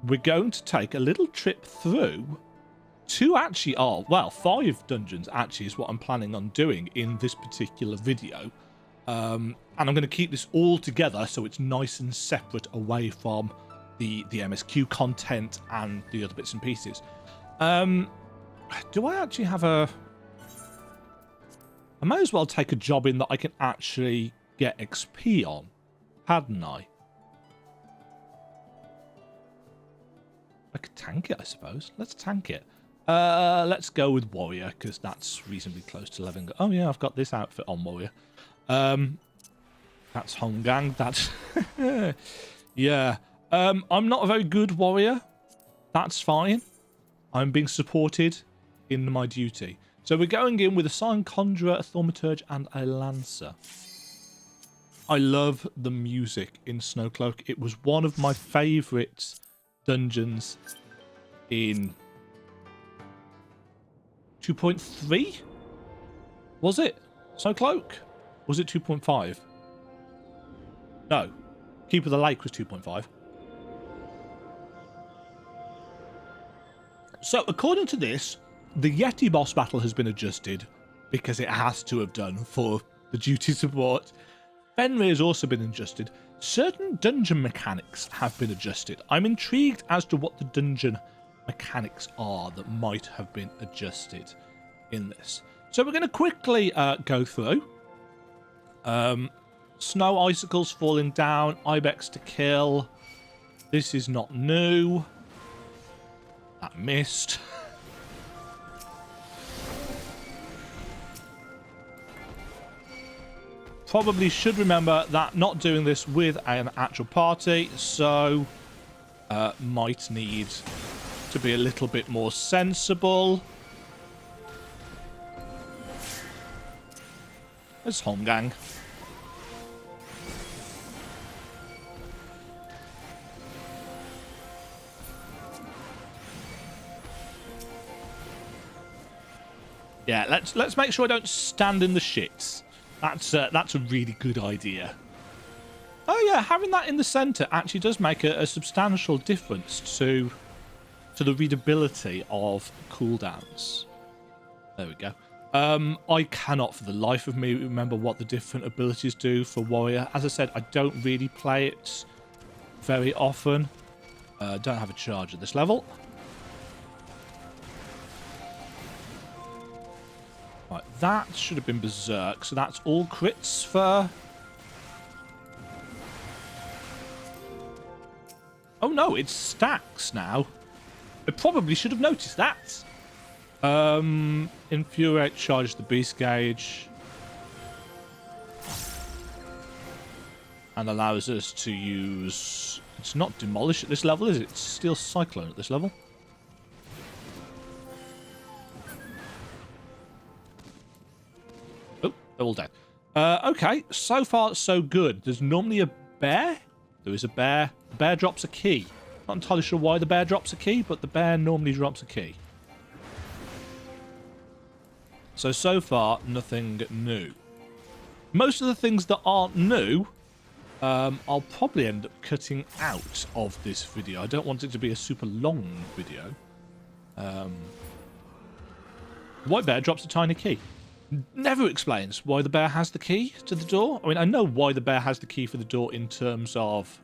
we're going to take a little trip through two actually are, well, 5 dungeons actually is what I'm planning on doing in this particular video. And I'm going to keep this all together so it's nice and separate away from the MSQ content and the other bits and pieces. Do I actually have a... I may as well take a job in that I can actually get XP on, hadn't I? I could tank it, I suppose. Let's tank it. Let's go with Warrior, because that's reasonably close to leveling. Oh, yeah, I've got this outfit on Warrior. That's Hongang. That's... yeah. I'm not a very good Warrior. That's fine. I'm being supported in my duty. So we're going in with a Sign Conjurer, a Thaumaturge, and a Lancer. I love the music in Snowcloak. It was one of my favourite dungeons in 2.3? Was it? Snowcloak? Was it 2.5? No. Keep of the Lake was 2.5. So, according to this, the Yeti boss battle has been adjusted because it has to have done for the duty support. Fenrir has also been adjusted. Certain dungeon mechanics have been adjusted. I'm intrigued as to what the dungeon mechanics are that might have been adjusted in this. So we're going to quickly go through. Snow icicles falling down, ibex to kill. This is not new. That missed. Probably should remember that not doing this with an actual party, so might need to be a little bit more sensible. There's Hongang. Yeah, let's make sure I don't stand in the shits. That's a really good idea. Oh yeah, having that in the center actually does make a substantial difference to the readability of cooldowns. There we go. I cannot for the life of me remember what the different abilities do for Warrior. As I said, I don't really play it very often. Don't have a charge at this level. Right, that should have been Berserk, so that's all crits for... Oh no, it's stacks now. I probably should have noticed that. Infuriate, charge the beast gauge. And allows us to use... It's not Demolish at this level, is it? It's still Cyclone at this level. Oh, they're all dead. Okay, so far so good. There's normally a bear. There is a bear. The bear drops a key. Not entirely sure why the bear drops a key, but the bear normally drops a key. So far, nothing new. Most of the things that aren't new, I'll probably end up cutting out of this video. I don't want it to be a super long video. White bear drops a tiny key. Never explains why the bear has the key to the door. I mean, I know why the bear has the key for the door in terms of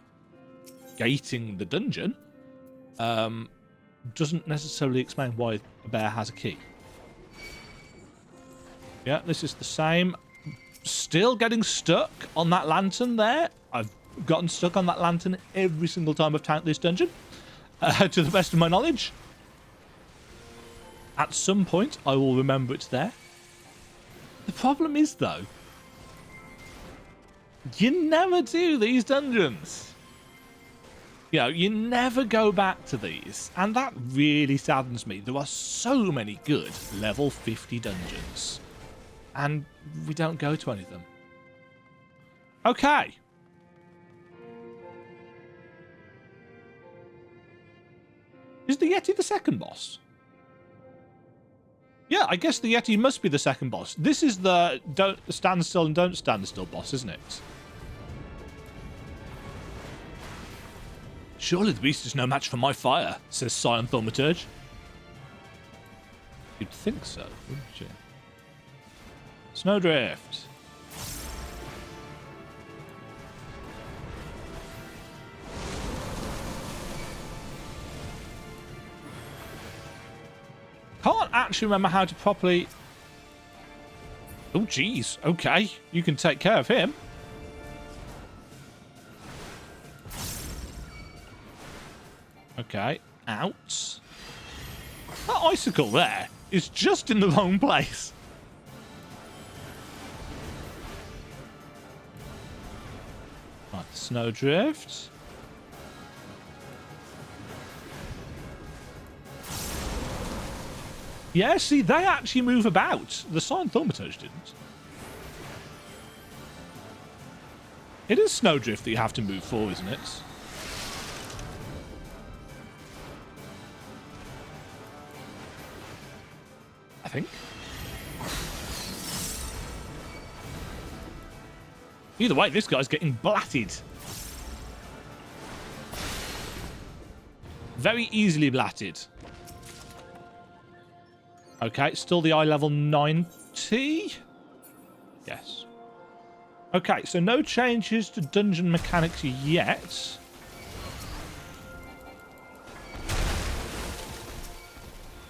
gating the dungeon. Doesn't necessarily explain why the bear has a key. Yeah, this is the same. Still getting stuck on that lantern there. I've gotten stuck on that lantern every single time I've tanked this dungeon, to the best of my knowledge. At some point, I will remember it's there. The problem is, though, you never do these dungeons. You know, you never go back to these, and that really saddens me. There are so many good level 50 dungeons, and we don't go to any of them. Okay. Is the Yeti the second boss? Yeah, I guess the Yeti must be the second boss. This is the don't stand still and don't stand still boss, isn't it? Surely the beast is no match for my fire, says Scion Thaumaturge. You'd think so, wouldn't you? Snowdrift. Can't actually remember how to properly... Oh, geez. Okay. You can take care of him. Okay. Out. That icicle there is just in the wrong place. Right, Snowdrift. Yeah, see, they actually move about. The Scion Thaumaturge didn't. It is Snowdrift that you have to move for, isn't it? I think. Either way, this guy's getting blatted. Very easily blatted. Okay, still the eye level 90? Yes. Okay, so no changes to dungeon mechanics yet.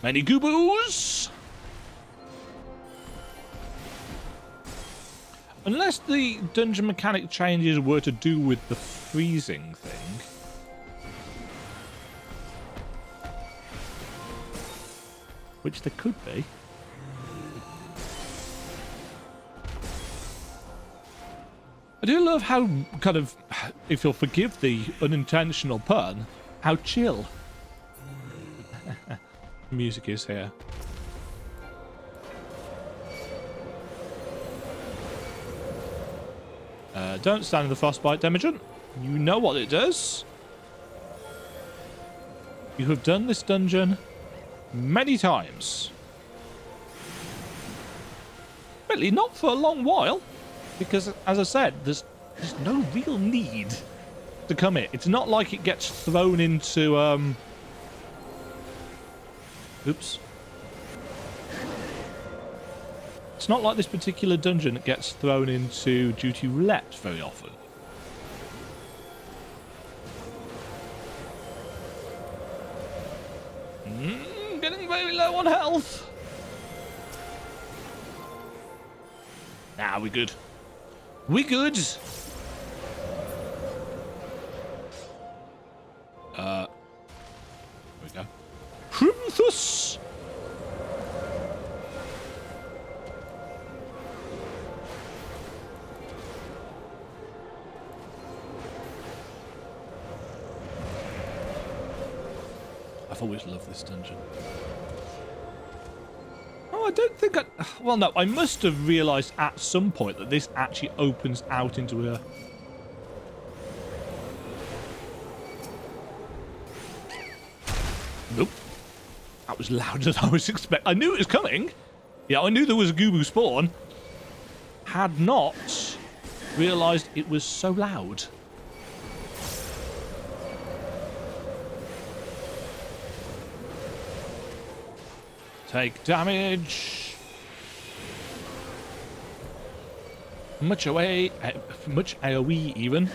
Many gooboos! Unless the dungeon mechanic changes were to do with the freezing thing. Which there could be. I do love how, kind of, if you'll forgive the unintentional pun, how chill music is here. Don't stand in the frostbite, Demajen. You know what it does. You have done this dungeon many times. Really, not for a long while. Because, as I said, there's no real need to come here. It's not like it gets thrown into, Oops. It's not like this particular dungeon gets thrown into duty roulette very often. Getting very low on health. Nah, we're good. We good. There we go. Primthus. I've always loved this dungeon. Oh, I don't think I... Well, no, I must have realised at some point that this actually opens out into a... Nope. That was louder than I was expecting. I knew it was coming. Yeah, I knew there was a Goobu spawn. Had not realised it was so loud. Take damage. Much away, much AoE even.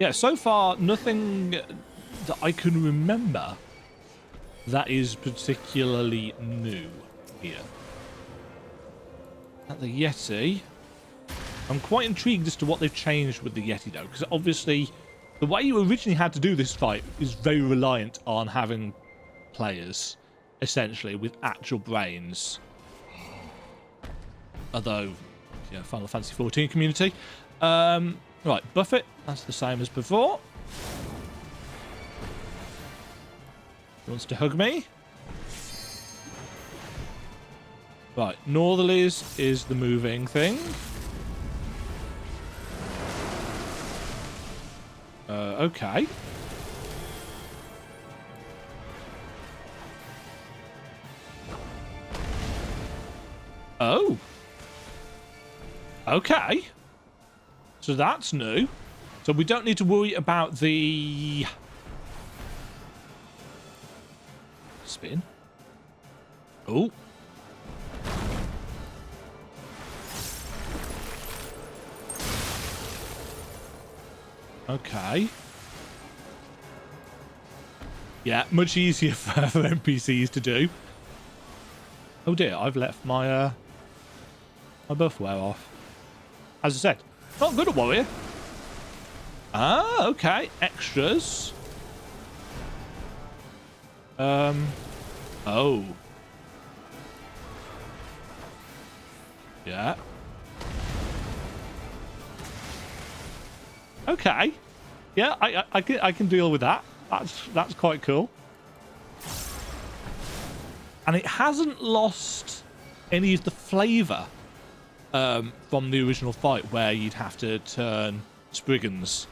Yeah, so far nothing that I can remember that is particularly new here. At the Yeti, I'm quite intrigued as to what they've changed with the Yeti though, because obviously the way you originally had to do this fight is very reliant on having players essentially with actual brains. Although, yeah, Final Fantasy XIV community. Right, Buffet, that's the same as before. He wants to hug me. Right, Northerlies is the moving thing. Okay. Oh. Okay. So that's new. So we don't need to worry about the spin. Oh. Okay. Yeah, much easier for NPCs to do. Oh dear, I've left my my buff wear off. As I said, not good at warrior. Ah, okay. Extras. Oh. Yeah. Okay. Yeah, I can deal with that. That's quite cool. And it hasn't lost any of the flavour from the original fight, where you'd have to turn Spriggans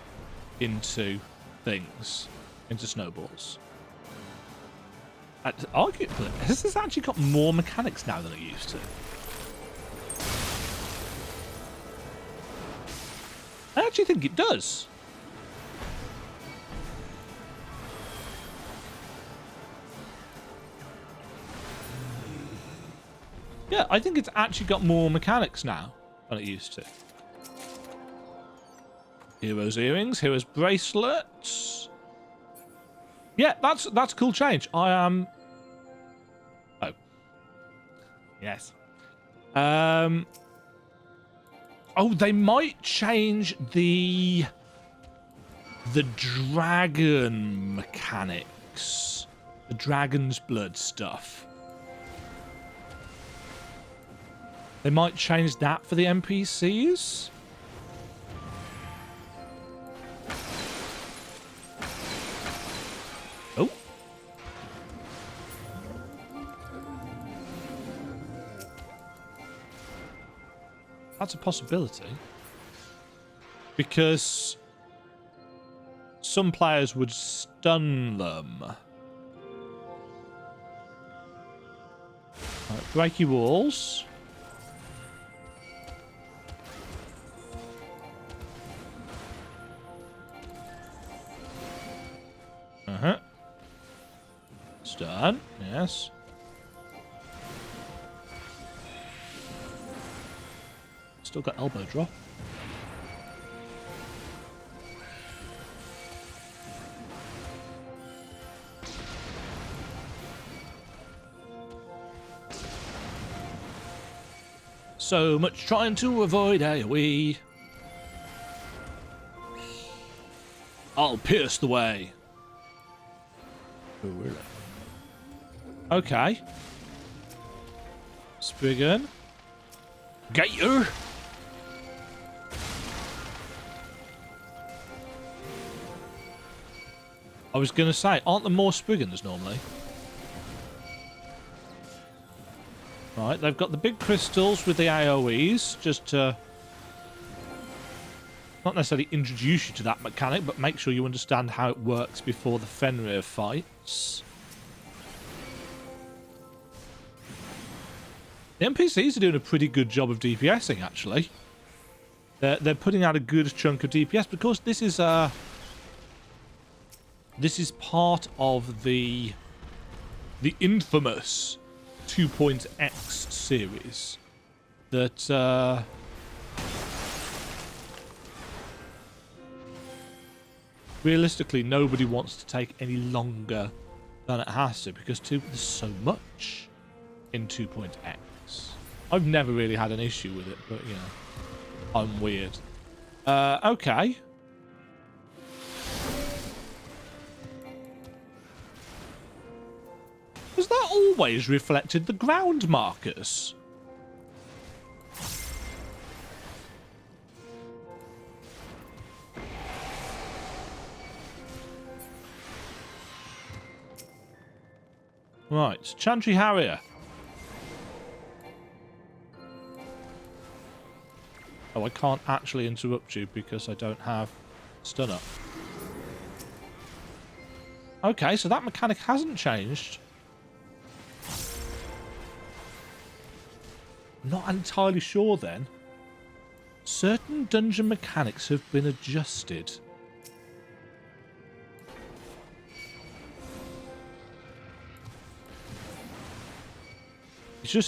into things, into snowballs. Arguably, has this actually got more mechanics now than it used to? I actually think it does. Yeah, I think it's actually got more mechanics now than it used to. Heroes earrings, heroes bracelets. Yeah, that's a cool change. I am. Oh. Yes. Oh, they might change the dragon mechanics, the dragon's blood stuff. They might change that for the NPCs. Oh. That's a possibility. Because some players would stun them. Right, breaky walls. Uh-huh. Stun, yes. Still got elbow drop. So much trying to avoid AoE. I'll pierce the way. Oh, really? Okay. Spriggan. Gator. I was going to say, aren't there more Spriggans normally? Right, they've got the big crystals with the AoEs, just to not necessarily introduce you to that mechanic, but make sure you understand how it works before the Fenrir fights. The NPCs are doing a pretty good job of DPSing, actually. They're putting out a good chunk of DPS, because this is part of the infamous 2.x series that realistically nobody wants to take any longer than it has to, because there's so much in 2.x. I've never really had an issue with it, but you know, I'm weird. Okay. Has that always reflected the ground markers? Right, Chantry Harrier. Oh, I can't actually interrupt you because I don't have stun up. Okay, so that mechanic hasn't changed. Not entirely sure then. Certain dungeon mechanics have been adjusted.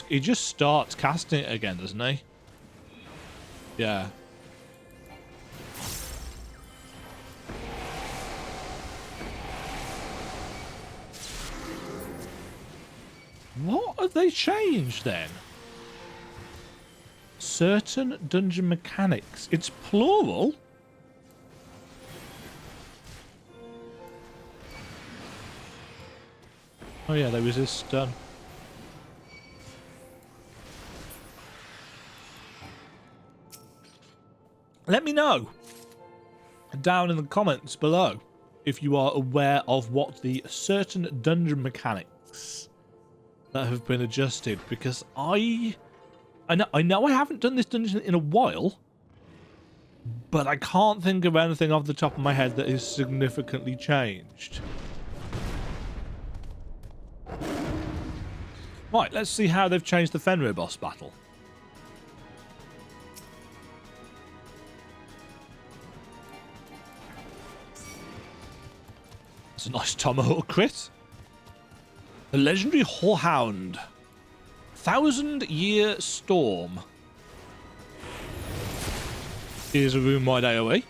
He just starts casting it again, doesn't he? Yeah. What have they changed then? Certain dungeon mechanics. It's plural. Oh yeah, they resist stun. Let me know down in the comments below if you are aware of what the certain dungeon mechanics that have been adjusted, because I know I haven't done this dungeon in a while, but I can't think of anything off the top of my head that is significantly changed. Right, let's see how they've changed the Fenrir boss battle. It's a nice Tomahawk crit. The legendary Whorehound. 1000-Year Storm. Here's a room-wide AoE.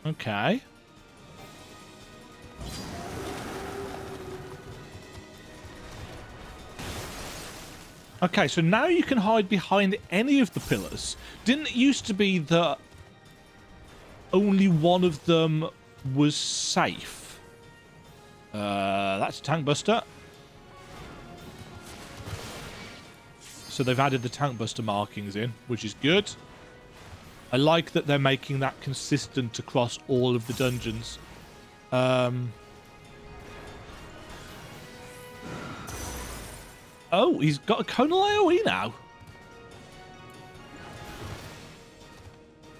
Okay. Okay, so now you can hide behind any of the pillars. Didn't it used to be that only one of them was safe? That's a tank buster. So they've added the tank buster markings in, which is good. I like that they're making that consistent across all of the dungeons. Oh, he's got a conal AoE now.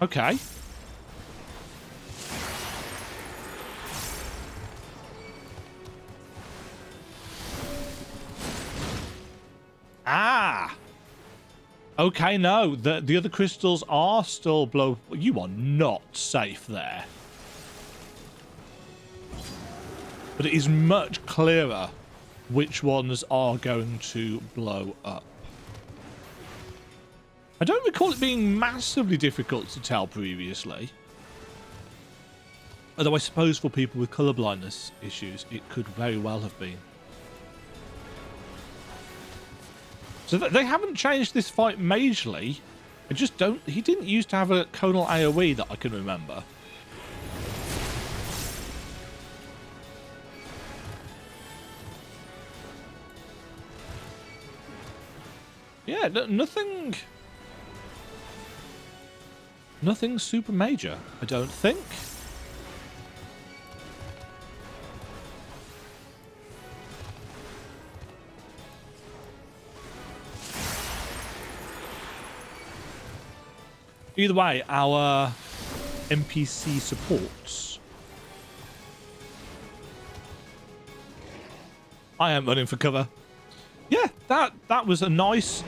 Okay. Ah. Okay, no. The other crystals are still blow. You are not safe there. But it is much clearer which ones are going to blow up. I don't recall it being massively difficult to tell previously. Although I suppose for people with colourblindness issues, it could very well have been. So they haven't changed this fight majorly. I just don't... He didn't used to have a conal AoE that I can remember. Yeah, nothing super major, I don't think. Either way, our NPC supports. I am running for cover. Yeah, that was a nice...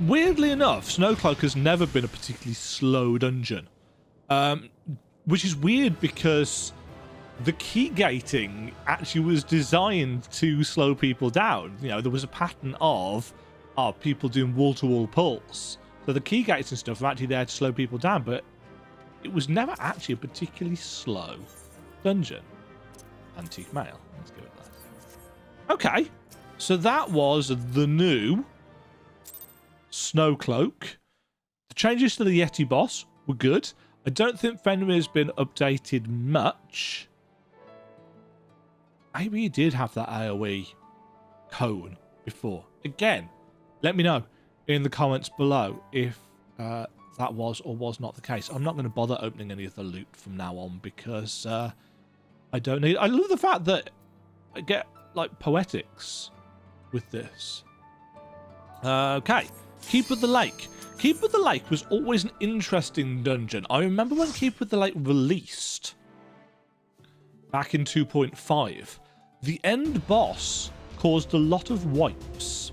weirdly enough, Snowcloak has never been a particularly slow dungeon. Which is weird because the key gating actually was designed to slow people down. You know, there was a pattern of people doing wall-to-wall pulls. So the key gates and stuff are actually there to slow people down, but it was never actually a particularly slow dungeon. Antique mail. Let's go with that. Okay. So that was the new Snowcloak. The changes to the Yeti boss were good. I don't think Fenrir's been updated much. Maybe he did have that AoE cone before. Again, let me know in the comments below if that was or was not the case. I'm not going to bother opening any of the loot from now on because I don't need... I love the fact that I get, like, poetics with this. Okay. Keep of the Lake. Keep of the Lake was always an interesting dungeon. I remember when Keep of the Lake released back in 2.5. The end boss caused a lot of wipes.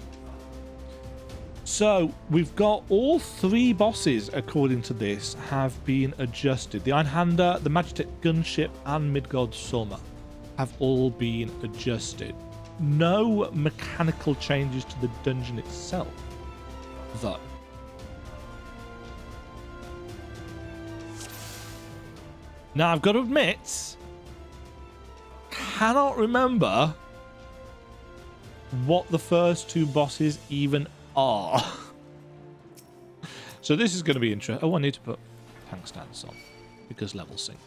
So we've got all 3 bosses, according to this, have been adjusted. The Einhander, the Magitech Gunship, and Midgard Sohm have all been adjusted. No mechanical changes to the dungeon itself, though. Now, I've got to admit, cannot remember what the first 2 bosses even are. So this is going to be interesting. Oh, I need to put tank stance on because level sync.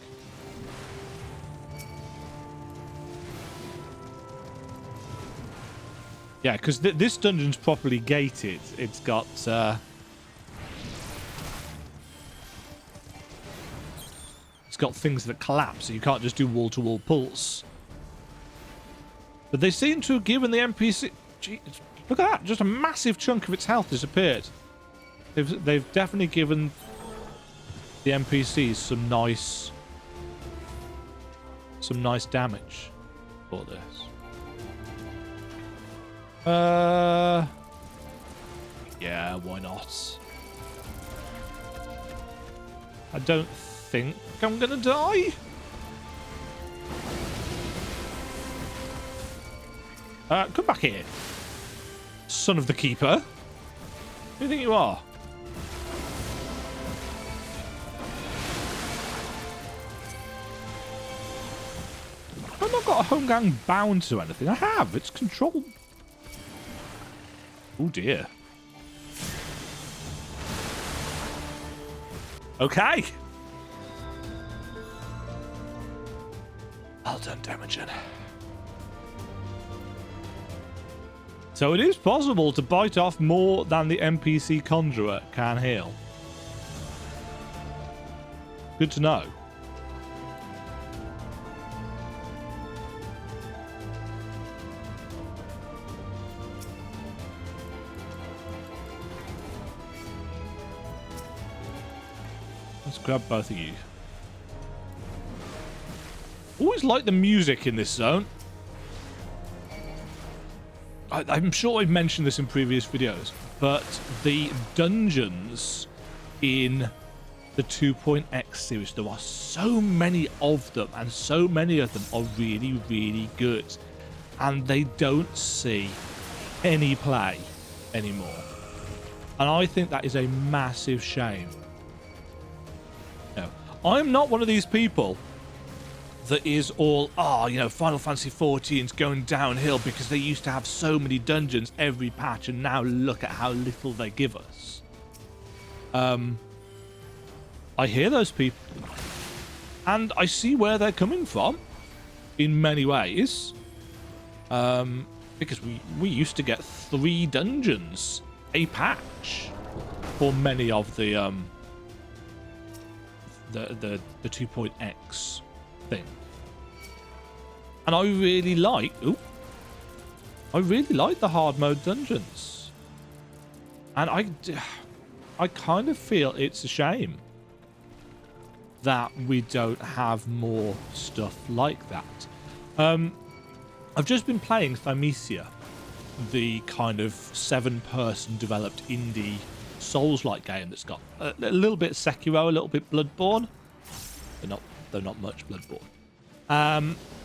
Yeah, because this dungeon's properly gated. It's got things that collapse, so you can't just do wall-to-wall pulls. But they seem to have given the NPC... Gee, look at that! Just a massive chunk of its health disappeared. They've definitely given the NPCs some nice damage for this. Yeah, why not? I don't think I'm gonna die. Come back here, son of the keeper. Who do you think you are? I've not got a home gang bound to anything. I have. It's controlled. Oh dear. Okay. Well done, Demajen. So it is possible to bite off more than the NPC Conjurer can heal. Good to know. Let's grab both of you. Always like the music in this zone. I'm sure I've mentioned this in previous videos, but the dungeons in the 2.x series, there are so many of them, and so many of them are really, really good. And they don't see any play anymore. And I think that is a massive shame. No, I'm not one of these people that is all, Final Fantasy XIV's going downhill because they used to have so many dungeons every patch, and now look at how little they give us. I hear those people, and I see where they're coming from in many ways. Because we used to get 3 dungeons a patch for many of the 2.x thing. And I really like the hard mode dungeons. And I kind of feel it's a shame that we don't have more stuff like that. I've just been playing Thymesia, the kind of 7-person developed indie Souls-like game that's got a little bit Sekiro, a little bit Bloodborne. They're not much Bloodborne.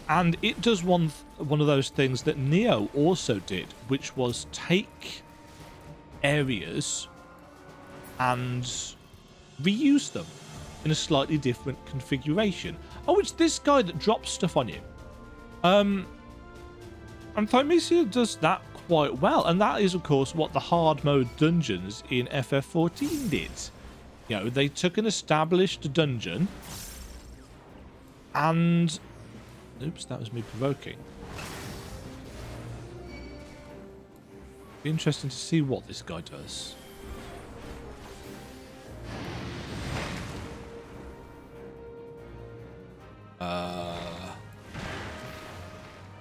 And it does one of those things that Neo also did, which was take areas and reuse them in a slightly different configuration. Oh, it's this guy that drops stuff on you. And Thymesia does that quite well, and that is, of course, what the hard mode dungeons in FF14 did. You know, they took an established dungeon and... Oops, that was me provoking. Be interesting to see what this guy does.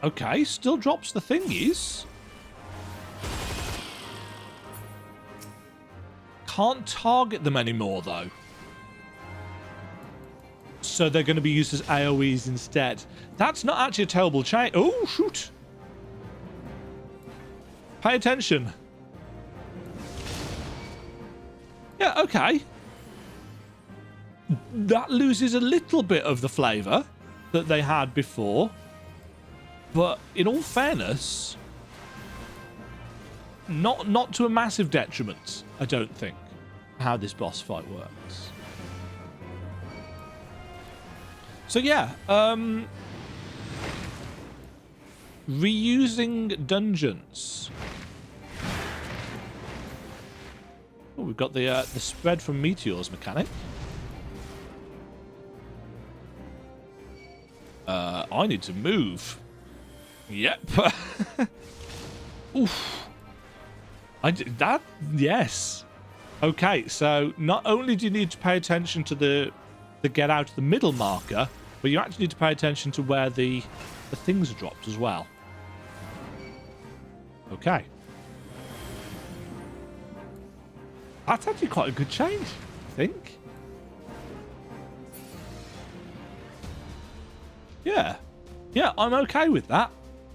Okay, still drops the thingies. Can't target them anymore, though. So they're going to be used as AoEs instead. That's not actually a terrible change. Oh, shoot. pay attention. Yeah, okay. That loses a little bit of the flavour that they had before. But in all fairness, not to a massive detriment, I don't think, how this boss fight works. So yeah, reusing dungeons. Oh, we've got the spread from meteors mechanic. I need to move. Yep. Oof. Yes. Okay, so not only do you need to pay attention to the get out of the middle marker, but you actually need to pay attention to where the things are dropped as well. Okay. That's actually quite a good change, I think. Yeah. Yeah, I'm okay with that.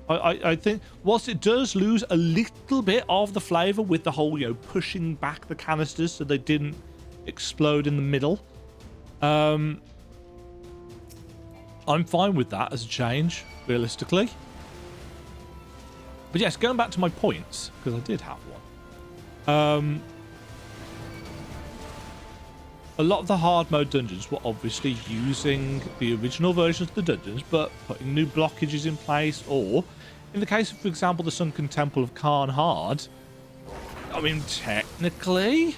I think whilst it does lose a little bit of the flavour with the whole, pushing back the canisters so they didn't explode in the middle. I'm fine with that as a change, realistically. But yes, going back to my points, because I did have one. A lot of the hard mode dungeons were obviously using the original versions of the dungeons, but putting new blockages in place, or in the case of, for example, the Sunken Temple of Khan Hard, I mean, technically,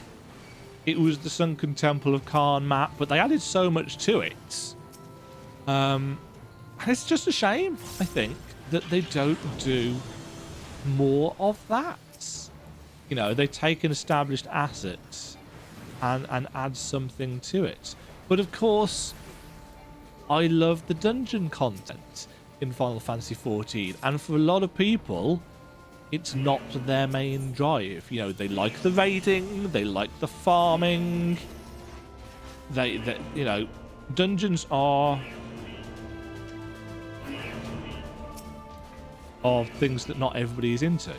it was the Sunken Temple of Khan map, but they added so much to it. And it's just a shame, I think, that they don't do more of that. They take an established asset and add something to it. But of course, I love the dungeon content in Final Fantasy XIV, and for a lot of people, it's not their main drive. They like the raiding, they like the farming. Dungeons are things that not everybody is into.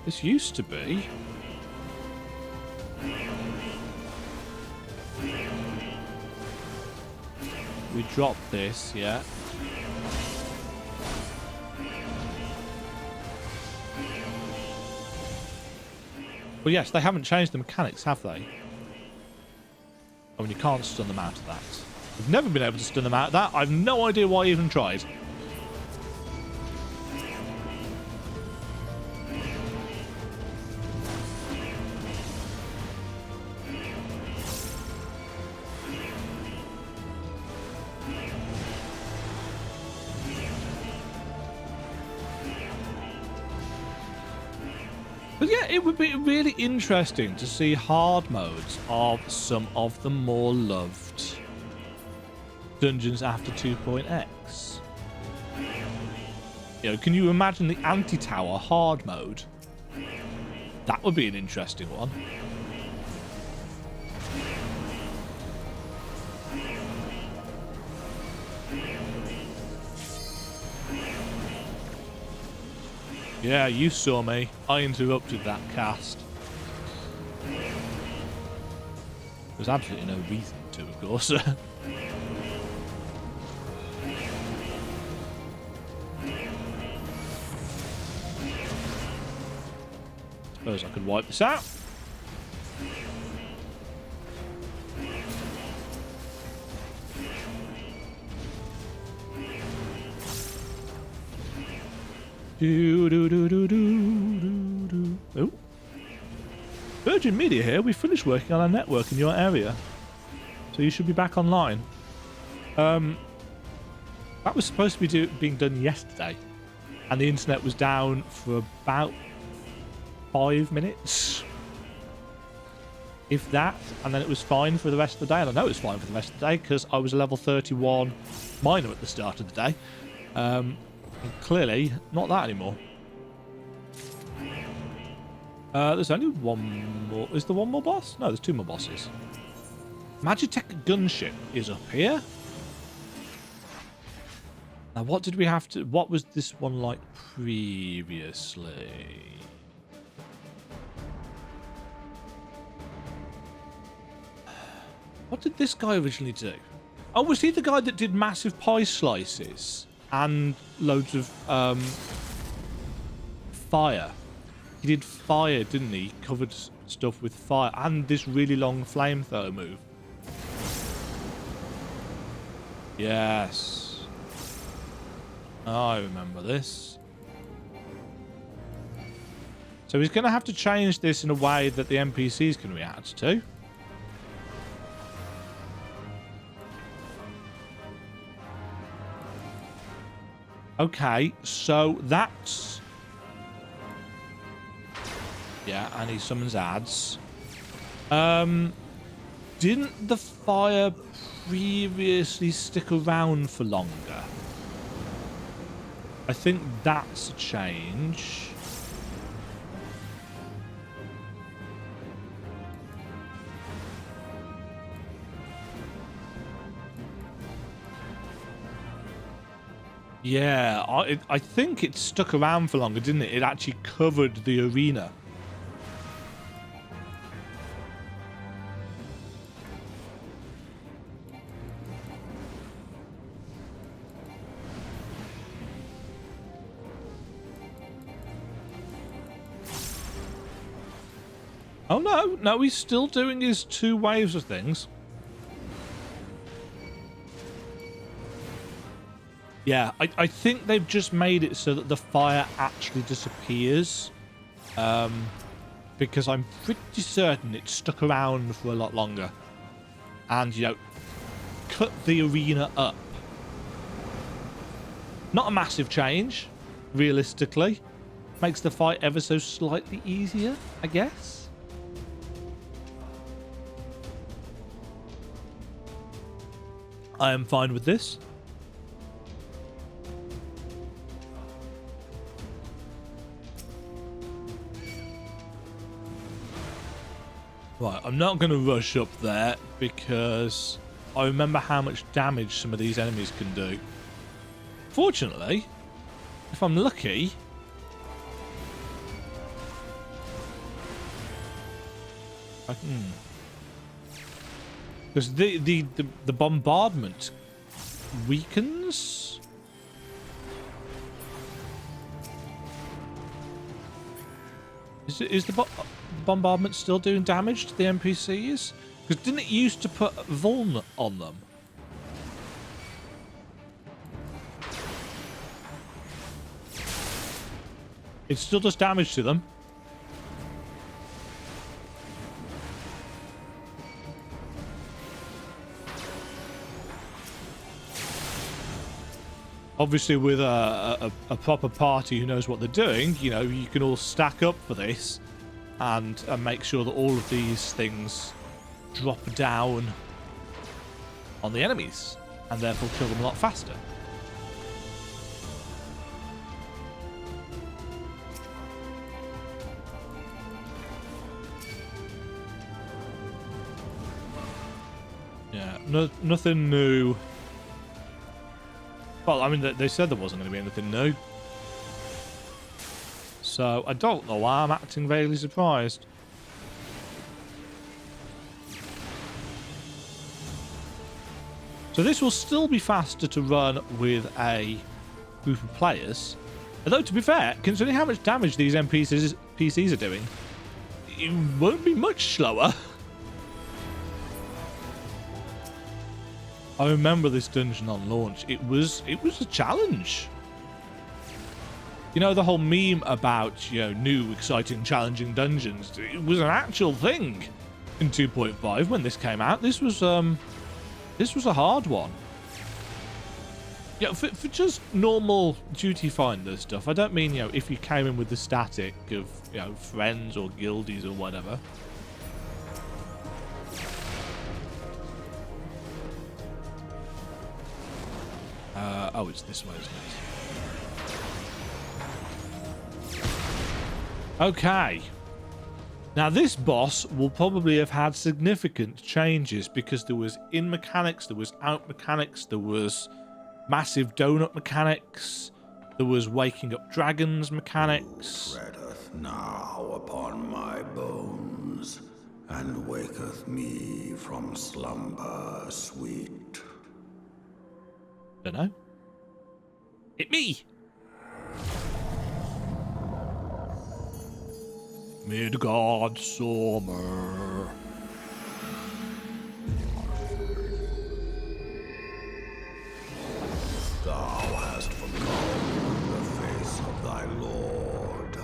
This used to be. We dropped this, yeah. Well, yes, they haven't changed the mechanics, have they? I mean, you can't stun them out of that. We've never been able to stun them out of that. I've no idea why I even tried. But yeah, it would be really interesting to see hard modes of some of the more loved dungeons after 2.x. Can you imagine the anti-tower hard mode? That would be an interesting one. Yeah, you saw me. I interrupted that cast. There's absolutely no reason to, of course. Suppose I could wipe this out. Oh. Virgin Media here. We finished working on our network in your area, so you should be back online. That was supposed to be being done yesterday, and the internet was down for about 5 minutes, if that, and then it was fine for the rest of the day. And I know it was fine for the rest of the day because I was a level 31 miner at the start of the day. Clearly not that anymore. There's only one more. Is there one more boss? No, there's 2 more bosses. Magitech gunship is up here. Now, what did we have to... What was this one like previously? What did this guy originally do? Oh, was he the guy that did massive pie slices and loads of fire? He did fire, didn't he? He covered stuff with fire and this really long flamethrower move. Yes. I remember this. So he's going to have to change this in a way that the NPCs can react to. Okay, so that's... Yeah, and he summons ads. Didn't the fire previously stick around for longer? I think that's a change. Yeah, I think it stuck around for longer, didn't it? It actually covered the arena. Oh, no. No, he's still doing his 2 waves of things. Yeah, I think they've just made it so that the fire actually disappears. Because I'm pretty certain it stuck around for a lot longer. And, you know, cut the arena up. Not a massive change, realistically. Makes the fight ever so slightly easier, I guess. I am fine with this. Right, I'm not going to rush up there because I remember how much damage some of these enemies can do. Fortunately, if I'm lucky, I can... Because the bombardment weakens. Is the bombardment still doing damage to the NPCs? Because didn't it used to put vuln on them? It still does damage to them. Obviously, with a proper party who knows what they're doing, you know, you can all stack up for this and make sure that all of these things drop down on the enemies and therefore kill them a lot faster. Yeah, nothing new. Well, I mean, they said there wasn't going to be anything new. So, I don't know why I'm acting vaguely surprised. So this will still be faster to run with a group of players. Although, to be fair, considering how much damage these NPCs are doing, it won't be much slower. I remember this dungeon on launch. It was a challenge. You know, the whole meme about, you know, new, exciting, challenging dungeons. It was an actual thing in 2.5 when this came out. This was a hard one. Yeah, for just normal duty finder stuff. I don't mean, you know, if you came in with the static of, you know, friends or guildies or whatever. Oh, it's this way, isn't it? Okay. Now, this boss will probably have had significant changes because there was in mechanics, there was out mechanics, there was massive donut mechanics. There was waking up dragons mechanics. Treadeth now upon my bones, and waketh me from slumber sweet. Dunno. Hit me! Midgard Summer. Thou hast forgotten the face of thy lord.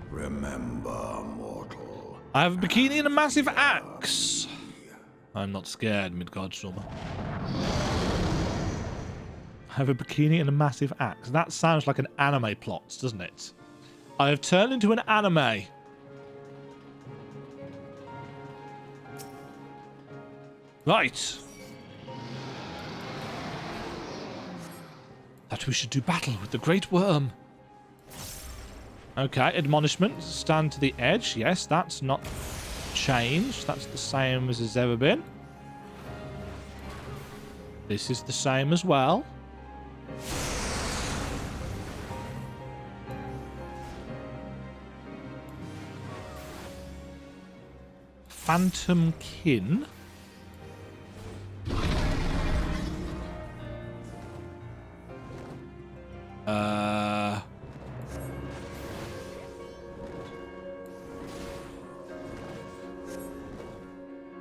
Remember, mortal. I have a bikini and a massive axe. I'm not scared, Midgard Summer. I have a bikini and a massive axe. That sounds like an anime plot, doesn't it? I have turned into an anime. Right. That we should do battle with the great worm. Okay, admonishment. Stand to the edge. Yes, that's not changed. That's the same as it's ever been. This is the same as well. Phantom Kin.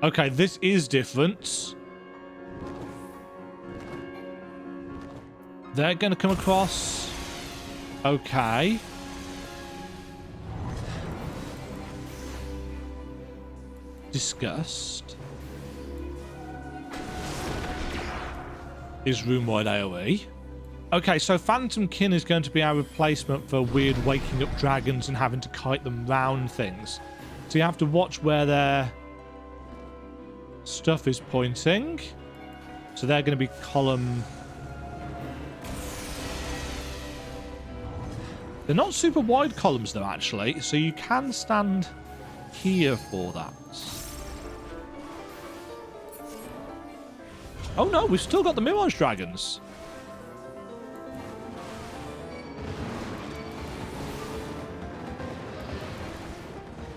Okay, this is different. They're going to come across. Okay. Disgust. Is room-wide AoE. Okay, so Phantom Kin is going to be our replacement for weird waking up dragons and having to kite them round things. So you have to watch where their stuff is pointing. So they're going to be column. They're not super wide columns though, actually. So you can stand here for that. Oh no, we've still got the Mirage Dragons.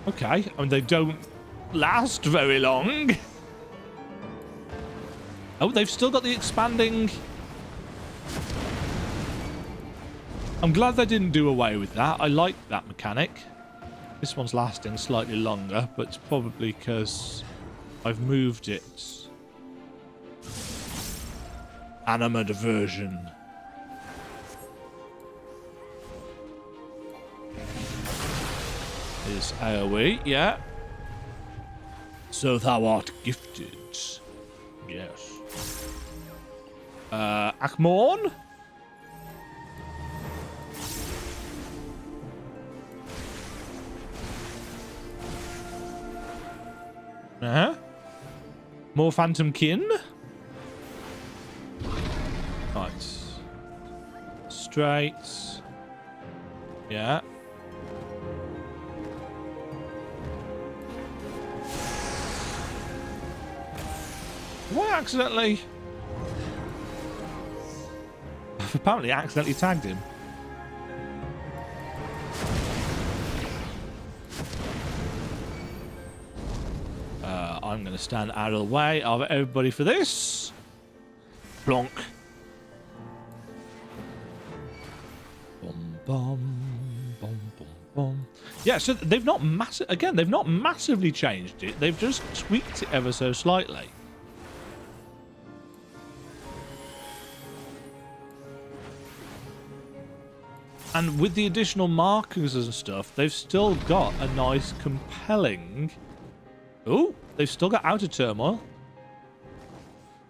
Okay, I mean, they don't last very long. Oh, they've still got the expanding. I'm glad they didn't do away with that. I like that mechanic. This one's lasting slightly longer, but it's probably because I've moved it. Anima diversion. Is AoE, yeah. So thou art gifted. Yes. Akmorn? More Phantom Kin? Right. Straight. Yeah. Why accidentally? I've apparently accidentally tagged him. I'm going to stand out of the way of everybody for this. Plonk. Bum, bum, bum, bum, bum. Yeah, so they've not they've not massively changed it. They've just tweaked it ever so slightly. And with the additional markers and stuff, they've still got a nice, compelling. Oh, they've still got outer turmoil.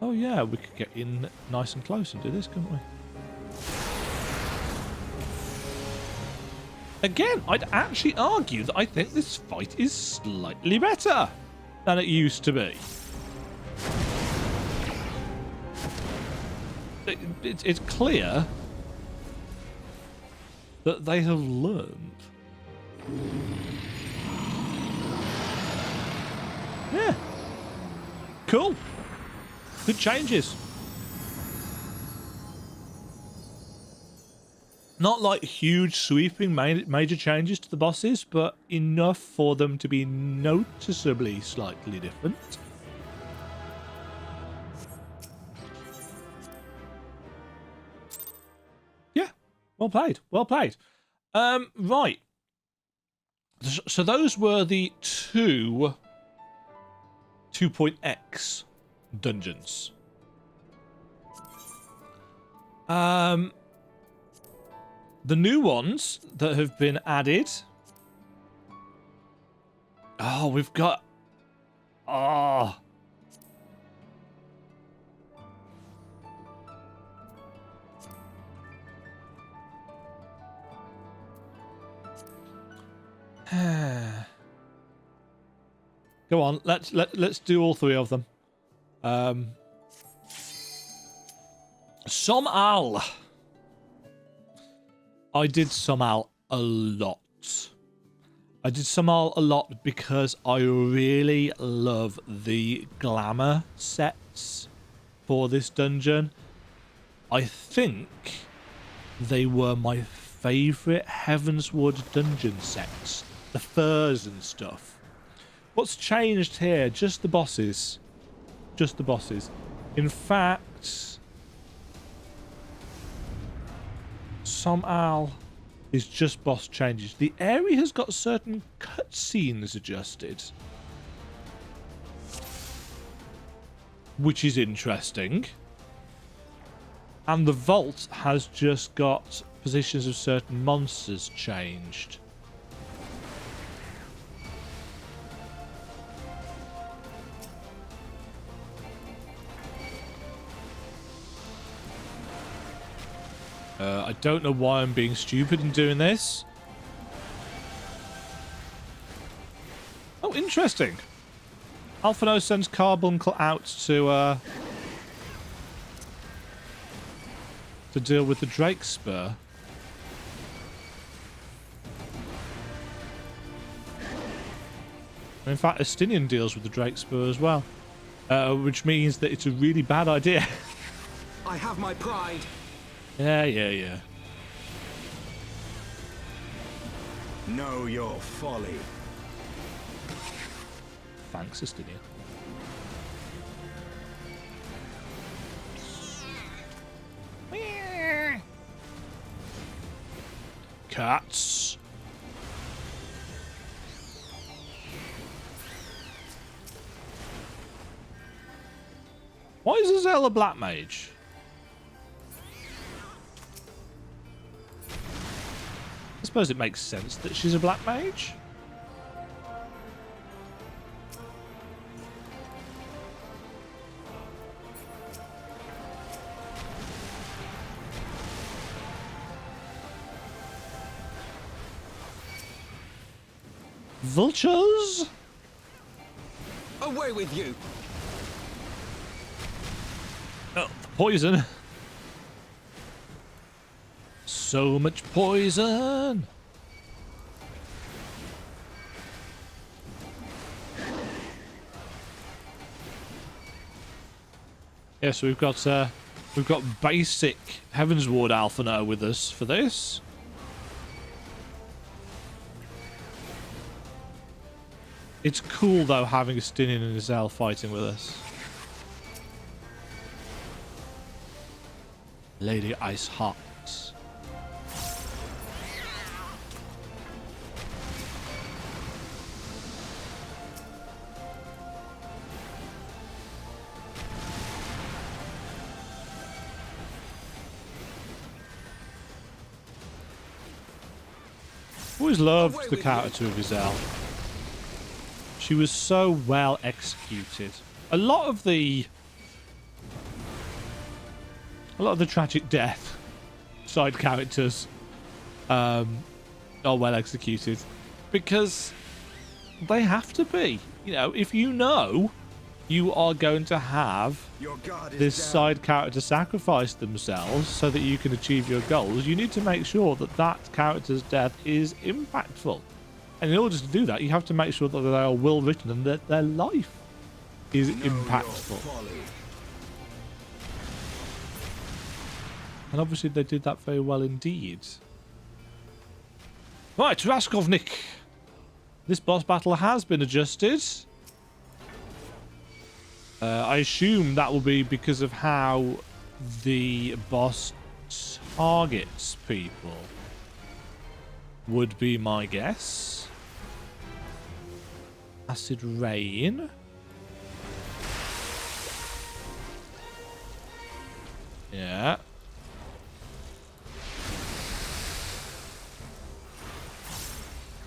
Oh yeah, we could get in nice and close and do this, couldn't we? Again, I'd actually argue that I think this fight is slightly better than it used to be. It's clear that they have learned. Yeah. Cool. Good changes. Not like huge sweeping major changes to the bosses, but enough for them to be noticeably slightly different. Yeah, well played, well played. Right. So those were the two 2.x dungeons. The new ones that have been added. Oh, we've got... Oh. Go on, let's do all three of them. Sohm. I did Sohm a lot. I did Sohm a lot because I really love the glamour sets for this dungeon. I think they were my favourite Heavensward dungeon sets. The furs and stuff. What's changed here? Just the bosses. Just the bosses. In fact, Sohm is just boss changes. The Aery has got certain cutscenes adjusted, which is interesting. And the vault has just got positions of certain monsters changed. I don't know why I'm being stupid in doing this. Oh, interesting. Alphino sends Carbuncle out to deal with the Drake Spur. And in fact, Estinian deals with the Drake Spur as well. Which means that it's a really bad idea. I have my pride. Yeah. Know your folly. Thanks, Estinian. Cats. Why is Azelle a black mage? I suppose it makes sense that she's a black mage. Vultures? Away with you. Oh, the poison. So much poison. Yeah, so we've got basic Heavensward Alphino with us for this. It's cool though having Estinian and Azelle fighting with us. Lady Ice Heart. Always loved the character of Azelle. She was so well executed. A lot of the tragic death side characters are well executed because they have to be. You know, if you know you are going to have this side character sacrifice themselves so that you can achieve your goals, you need to make sure that that character's death is impactful. And in order to do that, you have to make sure that they are well written and that their life is impactful. And obviously they did that very well indeed. Right, Raskovnik. This boss battle has been adjusted. I assume that will be because of how the boss targets people. Would be my guess. Acid Rain. Yeah.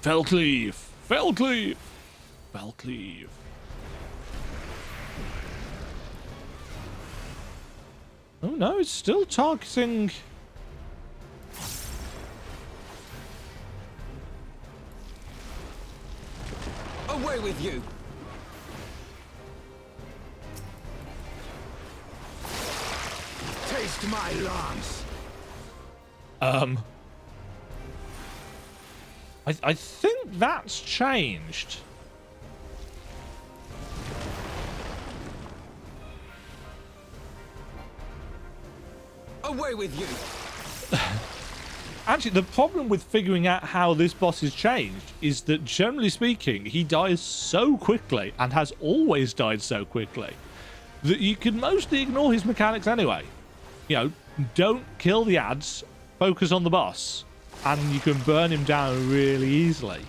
Fellcleave. Fellcleave. Fellcleave. Oh no, it's still targeting. Away with you! Taste my lance! I think that's changed. Away with you! Actually, the problem with figuring out how this boss is changed is that, generally speaking, he dies so quickly and has always died so quickly that you can mostly ignore his mechanics anyway. You know, don't kill the ads, focus on the boss, and you can burn him down really easily.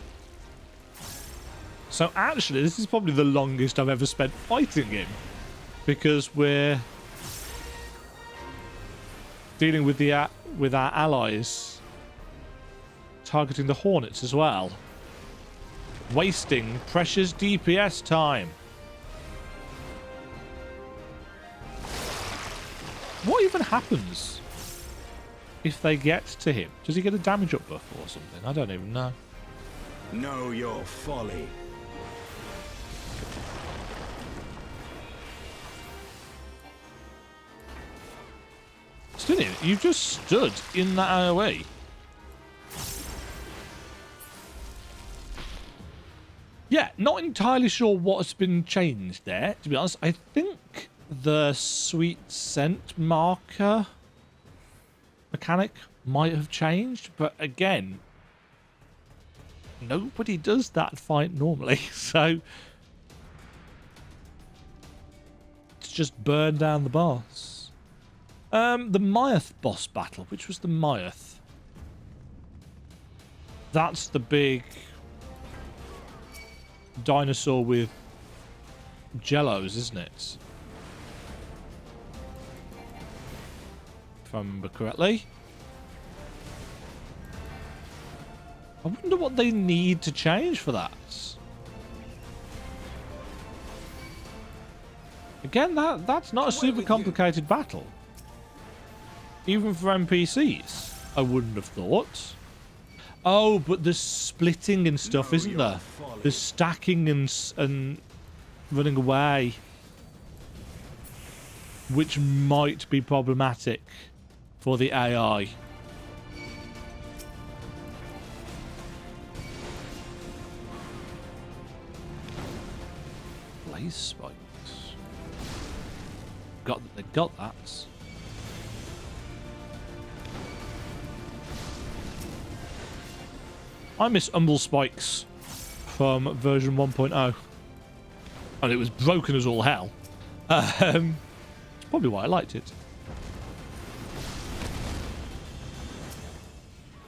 So actually, this is probably the longest I've ever spent fighting him, because we're dealing with our allies targeting the Hornets as well, wasting precious DPS time. What even happens if they get to him? Does he get a damage up buff or something? I don't even know. Know your folly. Stinian, you've just stood in that AoE. Yeah, not entirely sure what's been changed there, to be honest. I think the sweet scent marker mechanic might have changed, but again, nobody does that fight normally, so it's just burn down the boss. The Myath boss battle. Which was the Myath? That's the big dinosaur with jellos, isn't it? If I remember correctly. I wonder what they need to change for that. Again, that's not a super complicated battle. Even for NPCs, I wouldn't have thought. Oh, but there's splitting and stuff, isn't there? There's stacking and running away, which might be problematic for the AI. Blaze spikes. They got that. I miss Umble Spikes from version 1.0. And it was broken as all hell. It's probably why I liked it.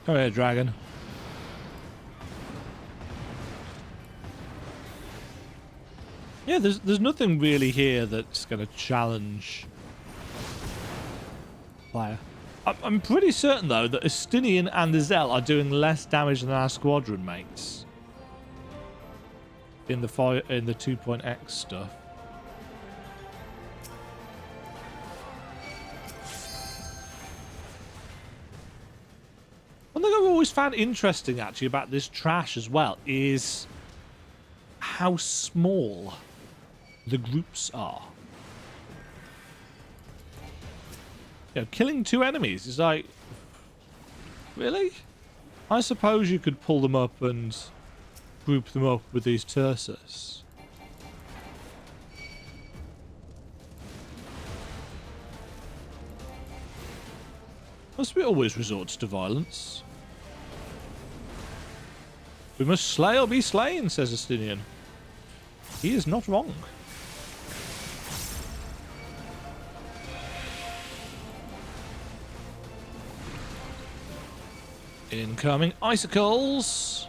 Come here, dragon. Yeah, there's nothing really here that's going to challenge player. I'm pretty certain, though, that Estinian and Azel are doing less damage than our squadron mates in the 2.x stuff. One thing I've always found interesting, actually, about this trash as well is how small the groups are. You know, killing 2 enemies is like, really? I suppose you could pull them up and group them up with these Tursus. Must be always resorts to violence. We must slay or be slain, says Estinian. He is not wrong. Incoming icicles.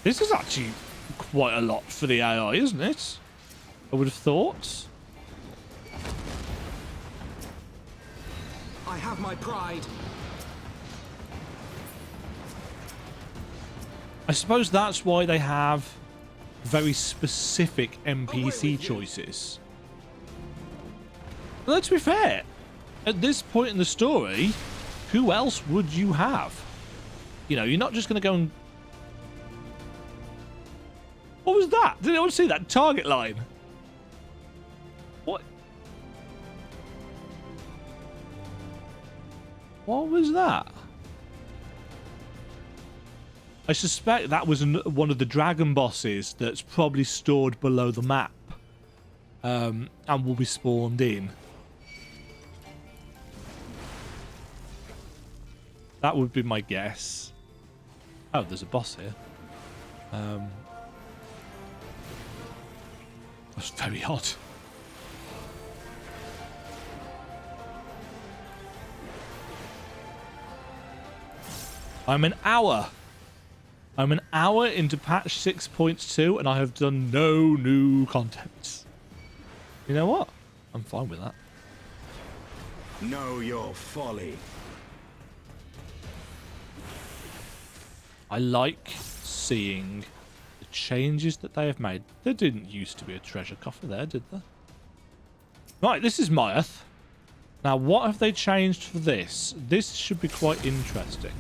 This is actually quite a lot for the AI, isn't it? I would have thought. I have my pride. I suppose that's why they have very specific NPC choices. But let's be fair. At this point in the story, who else would you have? You know, you're not just going to go and... What was that? Did anyone see that target line? What? What was that? I suspect that was one of the dragon bosses that's probably stored below the map. And will be spawned in. That would be my guess. Oh, there's a boss here. That's very odd. I'm an hour into patch 6.2 and I have done no new content. You know what? I'm fine with that. Know your folly. I like seeing the changes that they have made. There didn't used to be a treasure coffer there, did there? Right, this is Myath. Now, what have they changed for this? This should be quite interesting.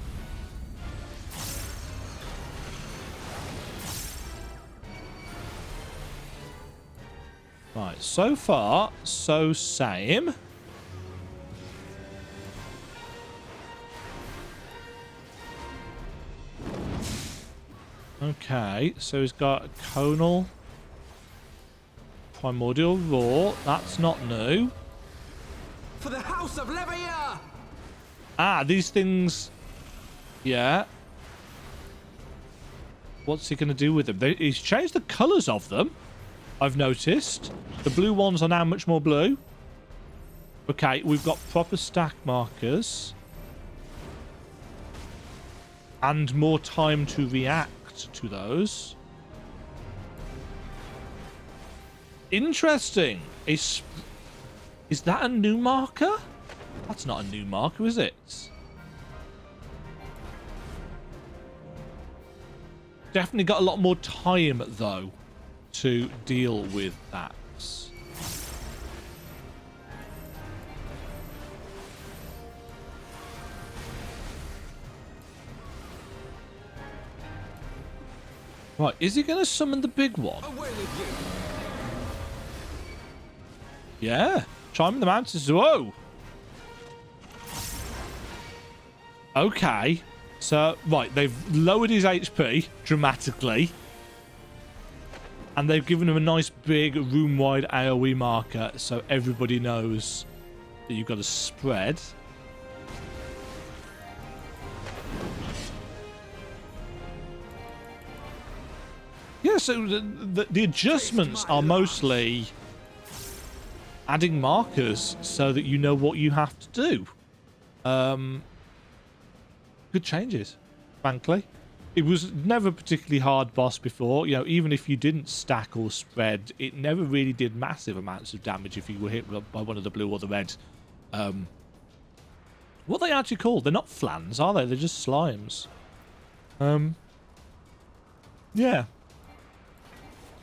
Right, so far, so same. Okay, so he's got Conal, Primordial Roar. That's not new. For the House of Levier! Ah, these things... Yeah. What's he going to do with them? He's changed the colours of them, I've noticed. The blue ones are now much more blue. Okay, we've got proper stack markers. And more time to react to those. Interesting. Is that a new marker? That's not a new marker, is it? Definitely got a lot more time, though, to deal with that. Right, is he going to summon the big one? Away with you. Yeah. Chime in the mountains. Whoa. Okay. So, right, they've lowered his HP dramatically. And they've given him a nice big room-wide AoE marker so everybody knows that you've got to spread. Yeah, so the adjustments are mostly adding markers so that you know what you have to do. Good changes, frankly. It was never a particularly hard boss before. You know, even if you didn't stack or spread, it never really did massive amounts of damage if you were hit by one of the blue or the red. What are they actually called? They're not flans, are they? They're just slimes. Yeah.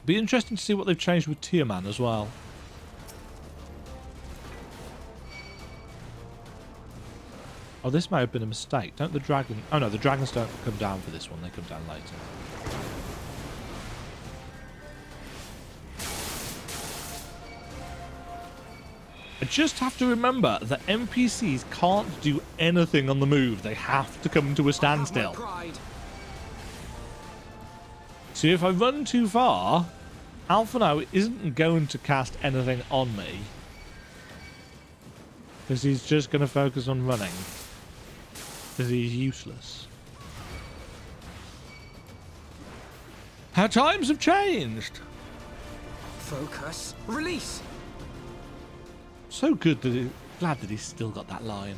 Be interesting to see what they've changed with Tiaman as well. Oh, this may have been a mistake. Don't the dragon... Oh, no, the dragons don't come down for this one. They come down later. I just have to remember that NPCs can't do anything on the move. They have to come to a standstill. So if I run too far, Alphino isn't going to cast anything on me. Because he's just going to focus on running. that he's useless. How times have changed. Focus. Release. So good that glad that he's still got that line.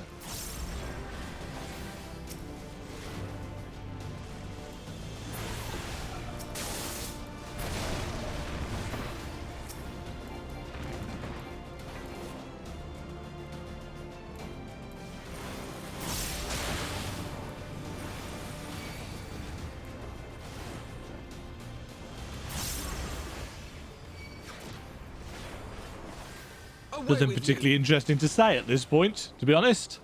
Nothing particularly interesting to say at this point, to be honest.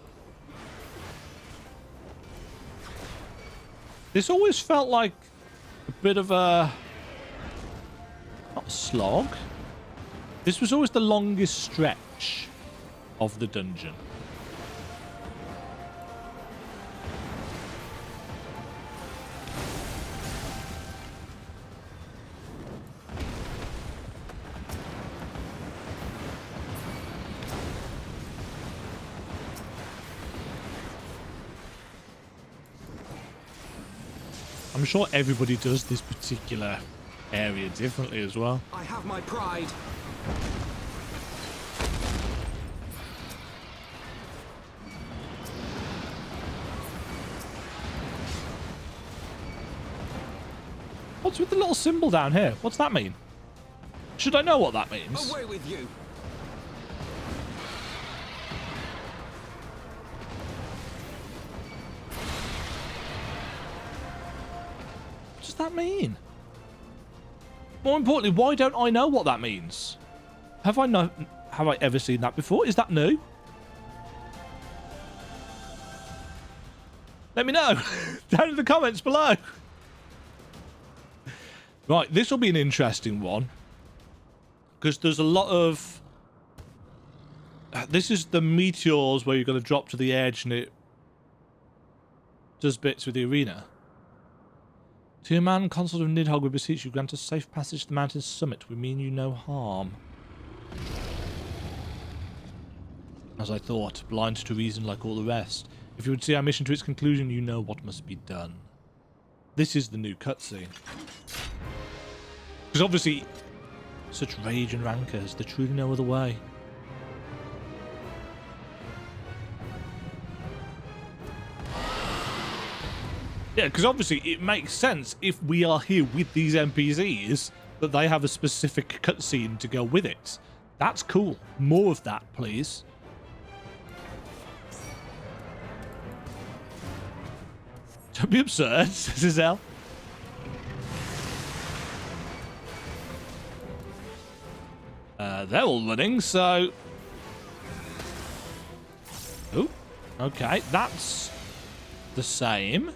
This always felt like a bit of a... not a slog. This was always the longest stretch of the dungeon. I'm sure everybody does this particular area differently as well. I have my pride. What's with the little symbol down here? What's that mean? Should I know what that means? Away with you. What does that mean? More importantly, why don't I know what that means? Have I ever seen that before? Is that new? Let me know down in the comments below. Right, this will be an interesting one because there's a lot of... This is the meteors where you're going to drop to the edge and it does bits with the arena. To your man, consort of Nidhogg, we beseech you, grant us safe passage to the mountain's summit. We mean you no harm. As I thought, blind to reason like all the rest. If you would see our mission to its conclusion, you know what must be done. This is the new cutscene. Because obviously, such rage and rancours, there truly no other way. Yeah, because obviously it makes sense if we are here with these NPCs that they have a specific cutscene to go with it. That's cool. More of that, please. Don't be absurd, says Zell. They're all running, so... Oh, okay, that's the same.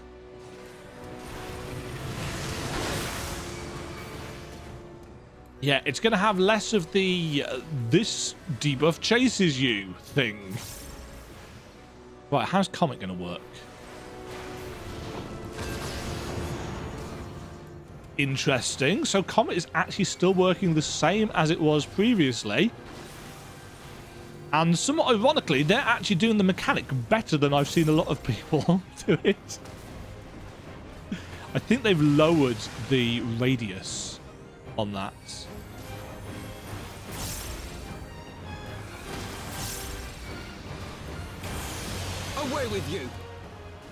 Yeah, it's going to have less of the this debuff chases you thing. Right, how's Comet going to work? Interesting. So Comet is actually still working the same as it was previously. And somewhat ironically, they're actually doing the mechanic better than I've seen a lot of people do it. I think they've lowered the radius on that. Away with you.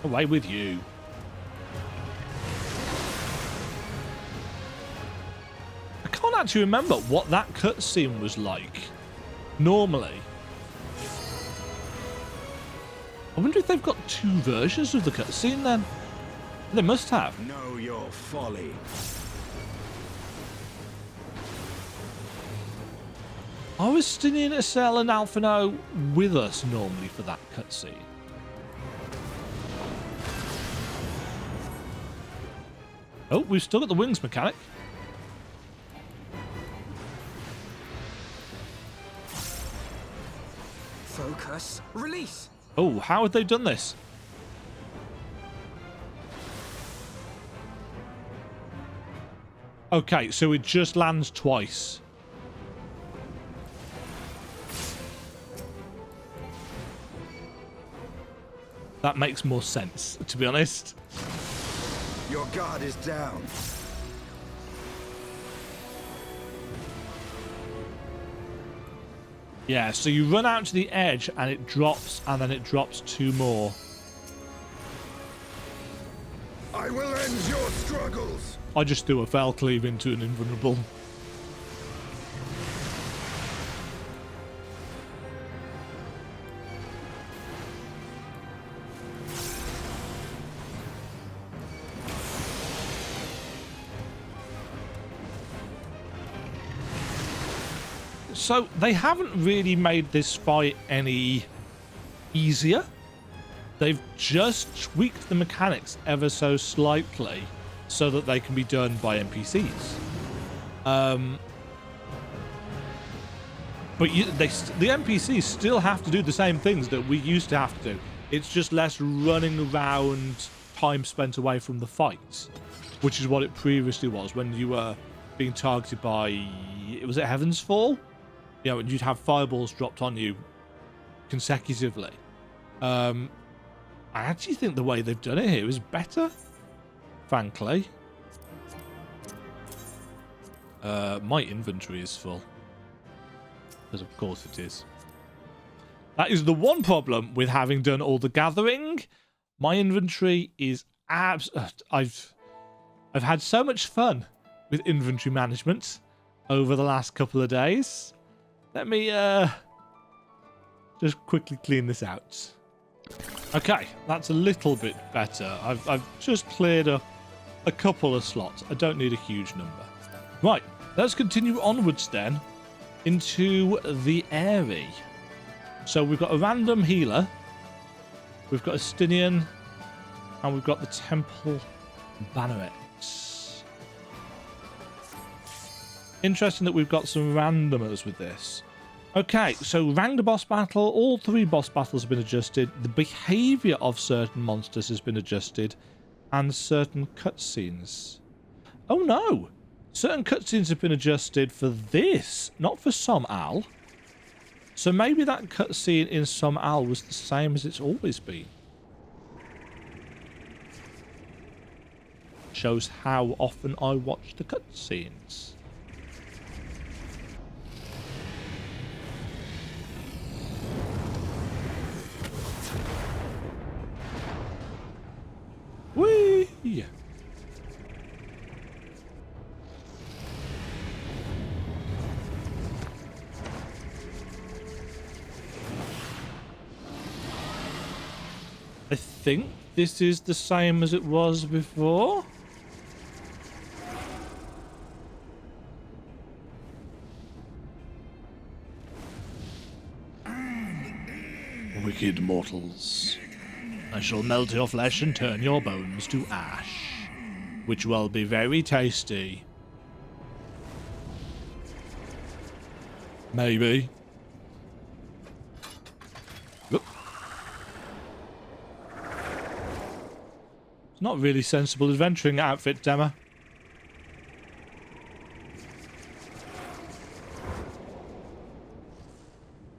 Away with you. I can't actually remember what that cutscene was like normally. I wonder if they've got two versions of the cutscene then. They must have. Know your folly. I was Stinian, Acel and Alphino with us normally for that cutscene. Oh, we've still got the wings mechanic. Focus. Release. Oh, how have they done this? Okay, so it just lands twice. That makes more sense, to be honest. Your guard is down. Yeah, so you run out to the edge and it drops, and then it drops 2 more. I will end your struggles. I just threw a fell cleave into an invulnerable. So they haven't really made this fight any easier. They've just tweaked the mechanics ever so slightly so that they can be done by NPCs. But the NPCs still have to do the same things that we used to have to do. It's just less running around, time spent away from the fight, which is what it previously was when you were being targeted by, was it Heaven's Fall? You know, and you'd have fireballs dropped on you consecutively. I actually think the way they've done it here is better, frankly. My inventory is full. Because of course it is. That is the one problem with having done all the gathering. My inventory is I've had so much fun with inventory management over the last couple of days. Let me just quickly clean this out. Okay, that's a little bit better. I've just cleared up a couple of slots. I don't need a huge number. Right, let's continue onwards then into the Aery. So we've got a random healer, we've got a Stinian, and we've got the Temple Banneret. Interesting that we've got some randomers with this. Okay, so ranked boss battle. All 3 boss battles have been adjusted. The behavior of certain monsters has been adjusted. And certain cutscenes. Oh no! Certain cutscenes have been adjusted for this, not for Sohm Al. So maybe that cutscene in Sohm Al was the same as it's always been. Shows how often I watch the cutscenes. Whee! I think this is the same as it was before. Wicked mortals. I shall melt your flesh and turn your bones to ash, which will be very tasty. Maybe. Look. It's not really sensible adventuring outfit, Dema.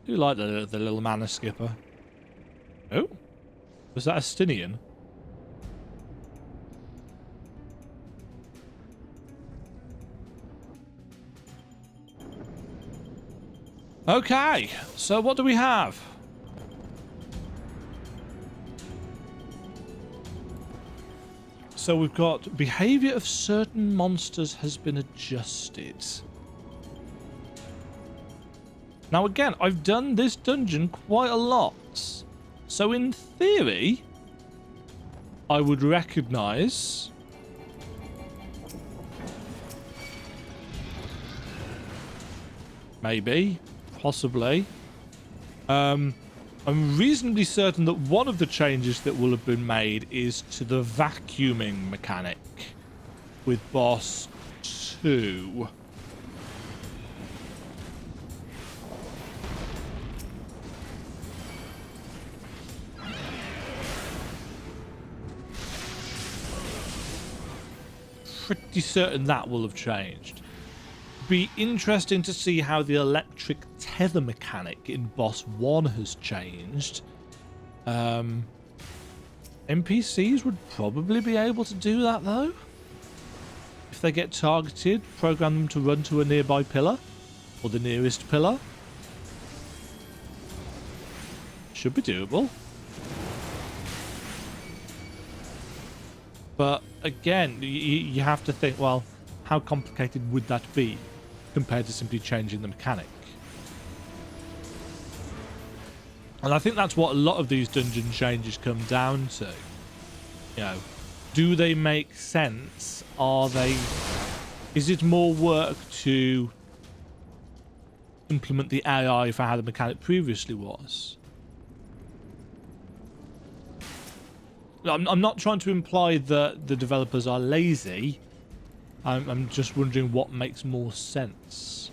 I do like the little mana skipper. Oh. Was that a Stinian? Okay, so what do we have? So we've got behavior of certain monsters has been adjusted. Now again, I've done this dungeon quite a lot. So in theory, I would recognize maybe, possibly. I'm reasonably certain that one of the changes that will have been made is to the vacuuming mechanic with boss 2. Pretty certain that will have changed. Be interesting to see how the electric tether mechanic in boss 1 has changed. NPCs would probably be able to do that, though. If they get targeted, program them to run to a nearby pillar, or the nearest pillar. Should be doable. But again, you have to think, well, how complicated would that be compared to simply changing the mechanic? And I think that's what a lot of these dungeon changes come down to. You know, do they make sense? Is it more work to implement the AI for how the mechanic previously was? I'm not trying to imply that the developers are lazy. I'm just wondering what makes more sense.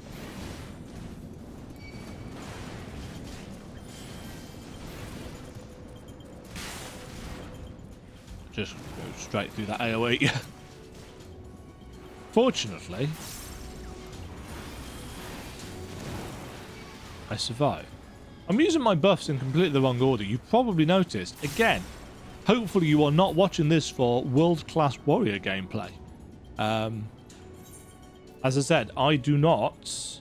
Just go straight through that AoE. Fortunately, I survived. I'm using my buffs in completely the wrong order. You've probably noticed. Again, hopefully you are not watching this for world-class warrior gameplay. As I said, I do not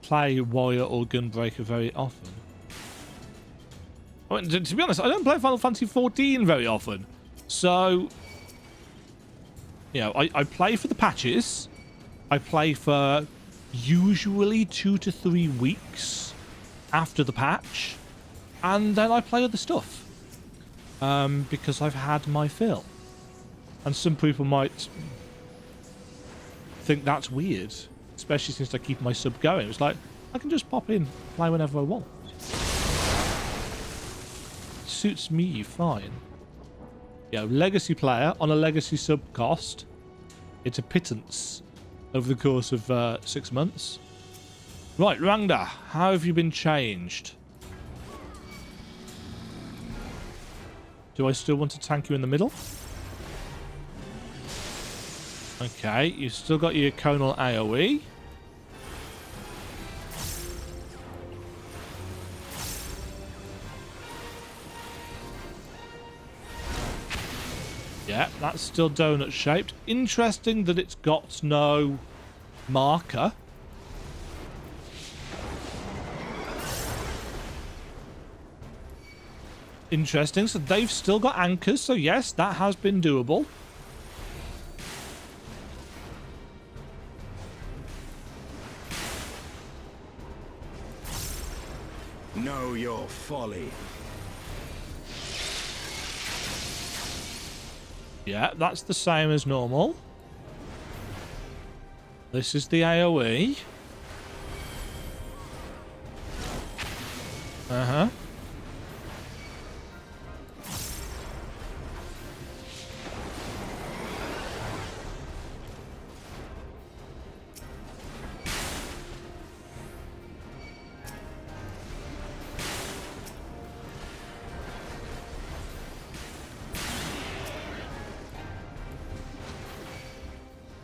play warrior or gunbreaker very often. I mean, to be honest, I don't play Final Fantasy XIV very often. So, you know, I play for the patches. I play for usually 2 to 3 weeks after the patch. And then I play other stuff. Because I've had my fill. And some people might think that's weird. Especially since I keep my sub going. It's like, I can just pop in, play whenever I want. Suits me fine. You know, legacy player on a legacy sub cost. It's a pittance over the course of 6 months. Right, Rangda, how have you been changed? Do I still want to tank you in the middle? Okay, you've still got your conal AoE. Yeah, that's still donut shaped. Interesting that it's got no marker. Interesting. So they've still got anchors. So yes, that has been doable. Know your folly. Yeah, that's the same as normal. This is the AoE. Uh-huh.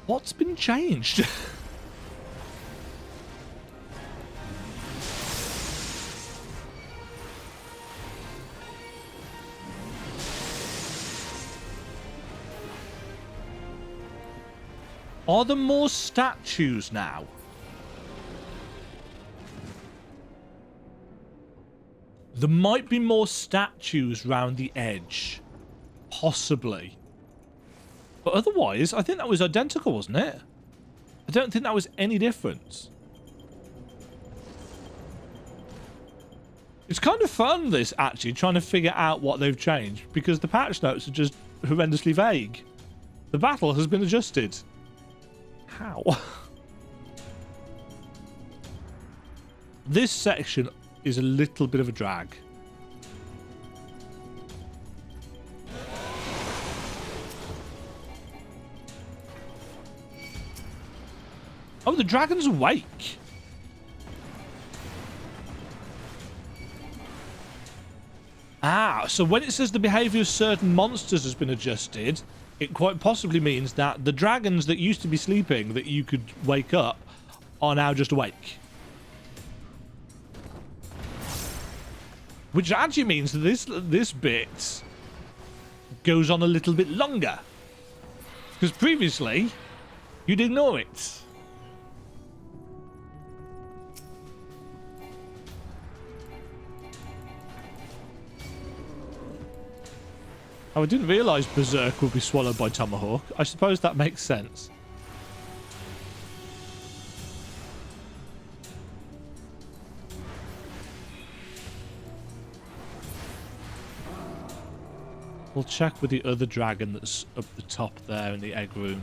What's been changed? Are there more statues now? There might be more statues round the edge. Possibly. But otherwise, I think that was identical, wasn't it? I don't think that was any different. It's kind of fun, this, actually, trying to figure out what they've changed, because the patch notes are just horrendously vague. The battle has been adjusted. How? This section is a little bit of a drag. Oh, the dragon's awake. Ah, so when it says the behavior of certain monsters has been adjusted, it quite possibly means that the dragons that used to be sleeping that you could wake up are now just awake. Which actually means that this bit goes on a little bit longer. Because previously, you'd ignore it. Oh, I didn't realise Berserk would be swallowed by Tomahawk. I suppose that makes sense. We'll check with the other dragon that's up the top there in the egg room.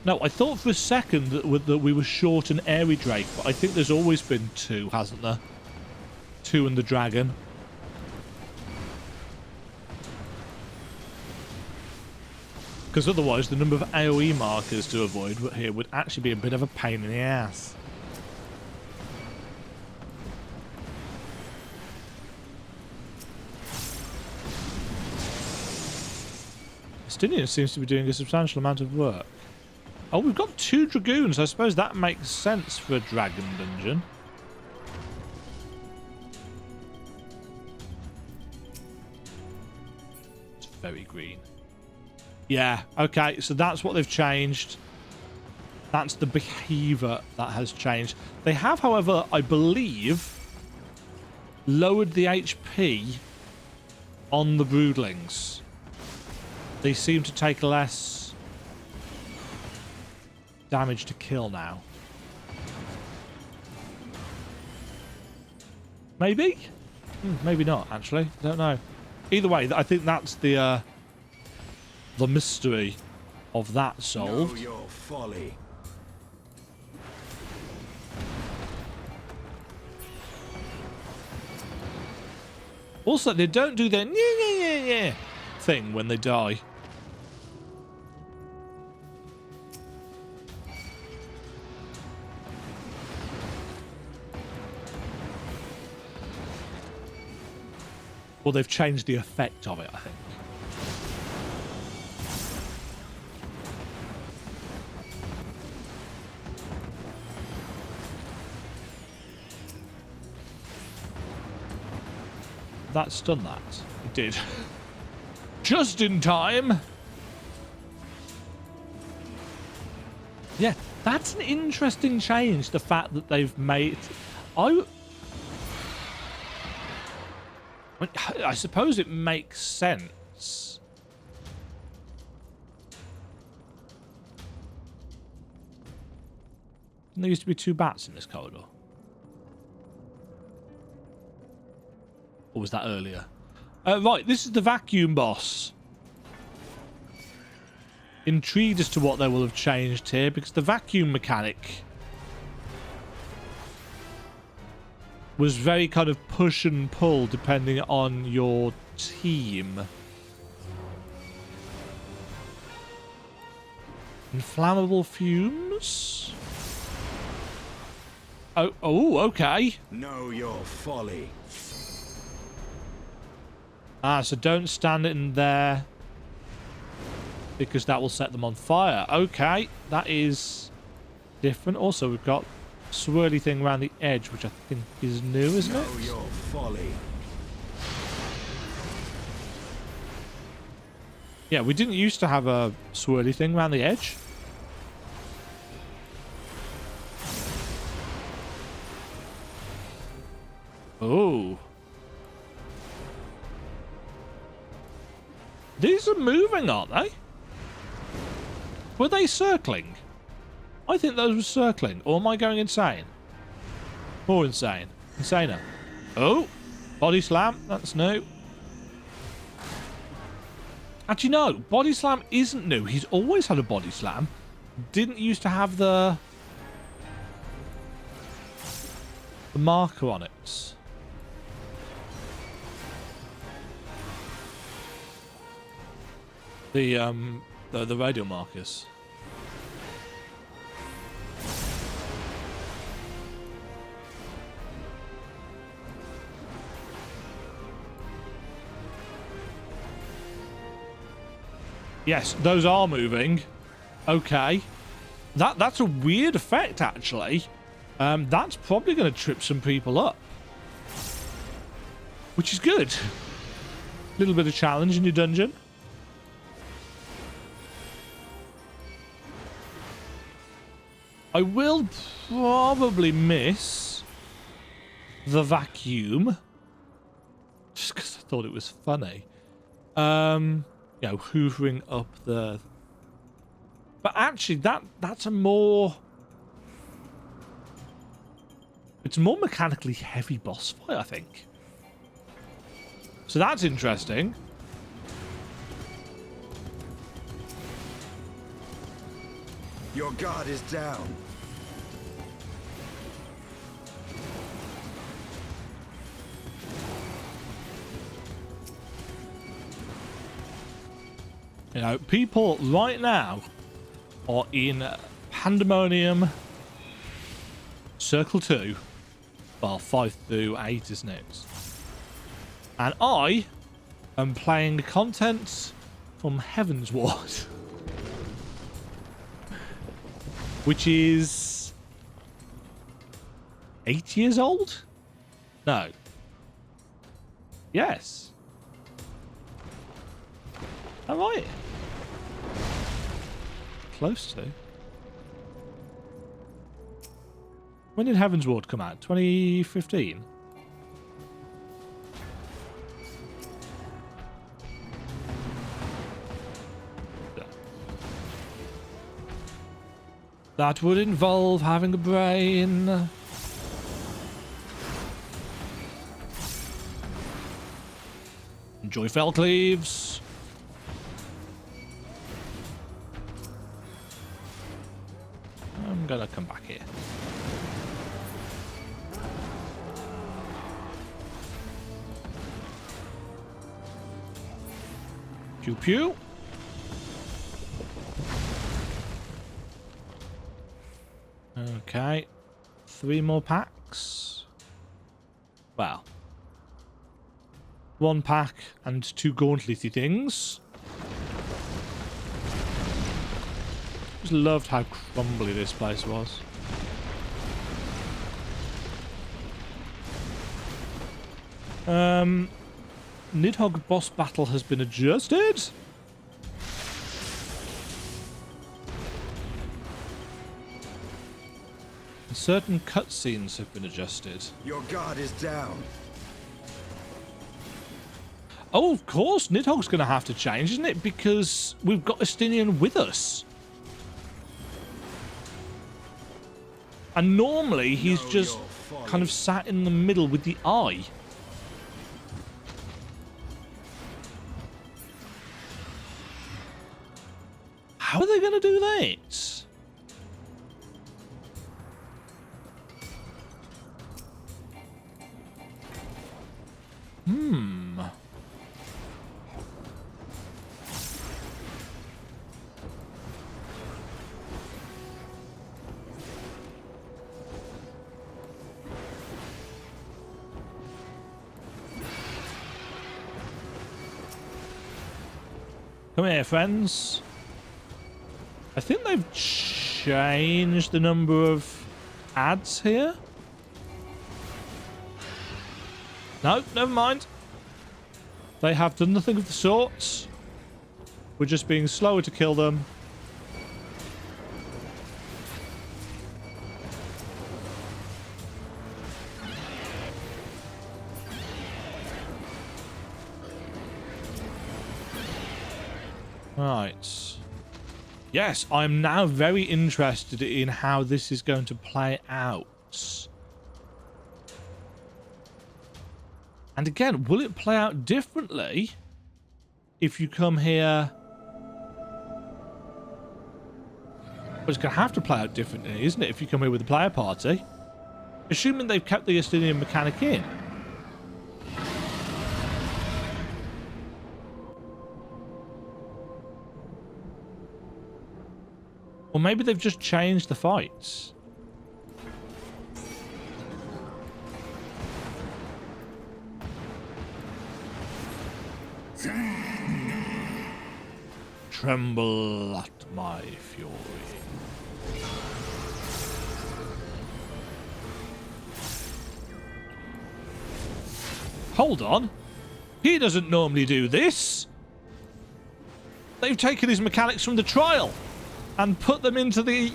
No, I thought for a second that we were short an Aery Drake, but I think there's always been two, hasn't there? Two and the dragon. Because otherwise the number of AoE markers to avoid here would actually be a bit of a pain in the ass. Estinian seems to be doing a substantial amount of work. Oh, we've got 2 dragoons. I suppose that makes sense for a dragon dungeon. It's very green. Yeah, okay, so that's what they've changed. That's the behavior that has changed. They have, however, I believe, lowered the HP on the broodlings. They seem to take less damage to kill now. Maybe? Maybe not, actually. I don't know. Either way, I think that's the mystery of that solved. Know your folly. Also, they don't do their yeah thing when they die. Well, they've changed the effect of it, I think. That's done that. It did. Just in time. Yeah, that's an interesting change, the fact that they've made... I suppose it makes sense. There used to be 2 bats in this corridor. Or was that earlier? Right, this is the vacuum boss. Intrigued as to what they will have changed here, because the vacuum mechanic was very kind of push and pull depending on your team. Inflammable fumes? Oh, okay. Know your folly. Ah, so don't stand in there because that will set them on fire. Okay, that is different. Also, we've got swirly thing around the edge, which I think is new, isn't it? Know your folly. Yeah, we didn't used to have a swirly thing around the edge. Oh. These are moving, aren't they? Were they circling? I think those were circling. Or am I going insane? More insane. Insaner. Oh. Body slam. That's new. Actually, no. Body slam isn't new. He's always had a body slam. Didn't used to have the marker on it. The radial markers. Yes, those are moving. Okay. That's a weird effect, actually. That's probably going to trip some people up. Which is good. A little bit of challenge in your dungeon. I will probably miss the vacuum. Just because I thought it was funny. You know, hoovering up the... But actually, that's a more... It's a more mechanically heavy boss fight, I think. So that's interesting. Your guard is down. You know, people right now are in Pandemonium Circle 2. Well, 5 through 8 is next. And I am playing content from Heavensward. Which is 8 years old? No. Yes. All right. Close to. When did Heavensward come out? 2015? That would involve having a brain. Enjoy fell cleaves. I'm gonna come back here. Pew pew. Okay. 3 more packs. Well. 1 pack and 2 gauntletty things. Just loved how crumbly this place was. Nidhogg boss battle has been adjusted. Certain cutscenes have been adjusted. Your guard is down. Oh, of course, Nidhogg's going to have to change, isn't it? Because we've got Estinian with us. And normally he's just kind of sat in the middle with the eye. How are they going to do that? Come here, friends. I think they've changed the number of ads here. No, never mind. They have done nothing of the sort. We're just being slower to kill them. Right. Yes, I'm now very interested in how this is going to play out. And again, will it play out differently if you come here? Well, it's going to have to play out differently, isn't it, if you come here with a player party? Assuming they've kept the Estinian mechanic in. Or maybe they've just changed the fights. Tremble at my fury. Hold on. He doesn't normally do this. They've taken his mechanics from the trial and put them into the...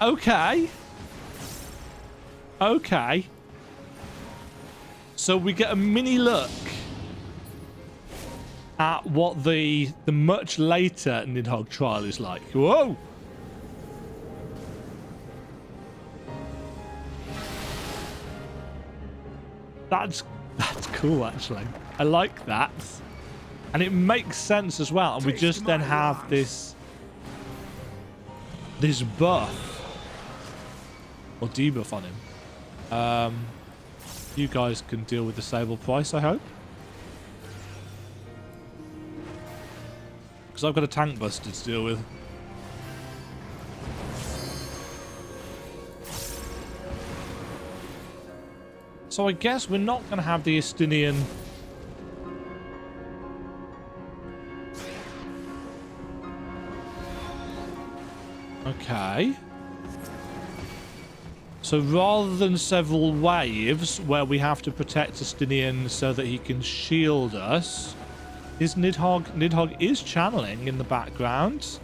Okay. Okay. So we get a mini look at what the much later Nidhogg trial is like. Whoa! That's cool, actually. I like that. And it makes sense as well. And we just then have this buff. Or debuff on him. You guys can deal with the Sable Price, I hope. Because I've got a tank buster to deal with. So I guess we're not going to have the Estinian... Okay. So rather than several waves where we have to protect Estinian so that he can shield us, is Nidhogg is channeling in the background.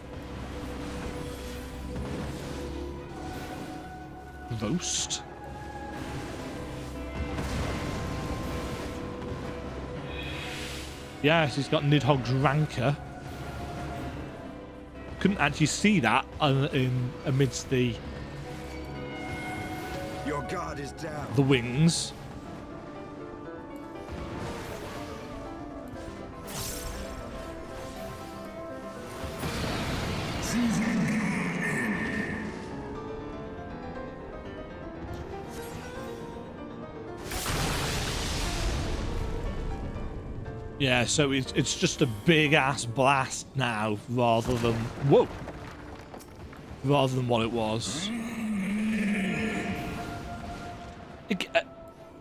Roast. Yes, he's got Nidhogg's rancor. Couldn't actually see that amidst the... Your guard is down. The wings. Yeah, so it's just a big ass blast now rather than... Whoa! Rather than what it was.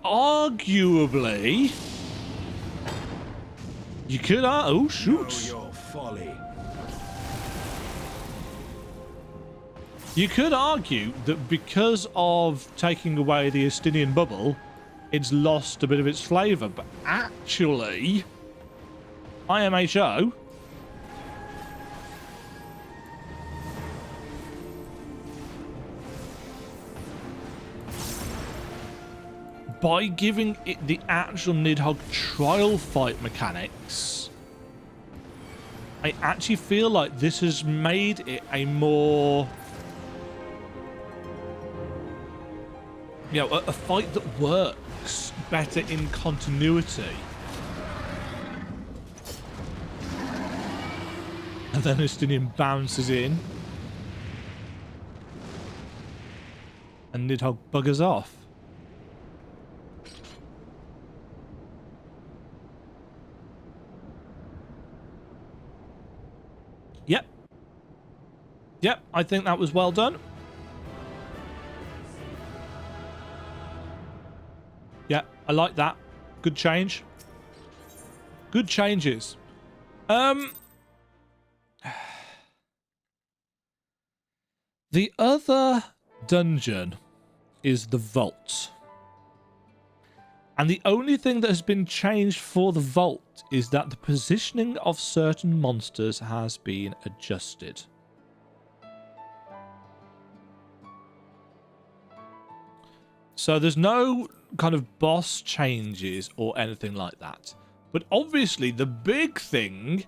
Arguably, you could... oh, shoot. Know your folly. You could argue that because of taking away the Estinian bubble, it's lost a bit of its flavour. But actually, IMHO... by giving it the actual Nidhogg trial fight mechanics, I actually feel like this has made it a more... you know, a fight that works better in continuity. And then Estinian bounces in. And Nidhogg buggers off. Yep. Yep, I think that was well done. Yeah, I like that. Good change. Good changes. The other dungeon is the vault. And the only thing that has been changed for the vault is that the positioning of certain monsters has been adjusted. So there's no kind of boss changes or anything like that. But obviously the big thing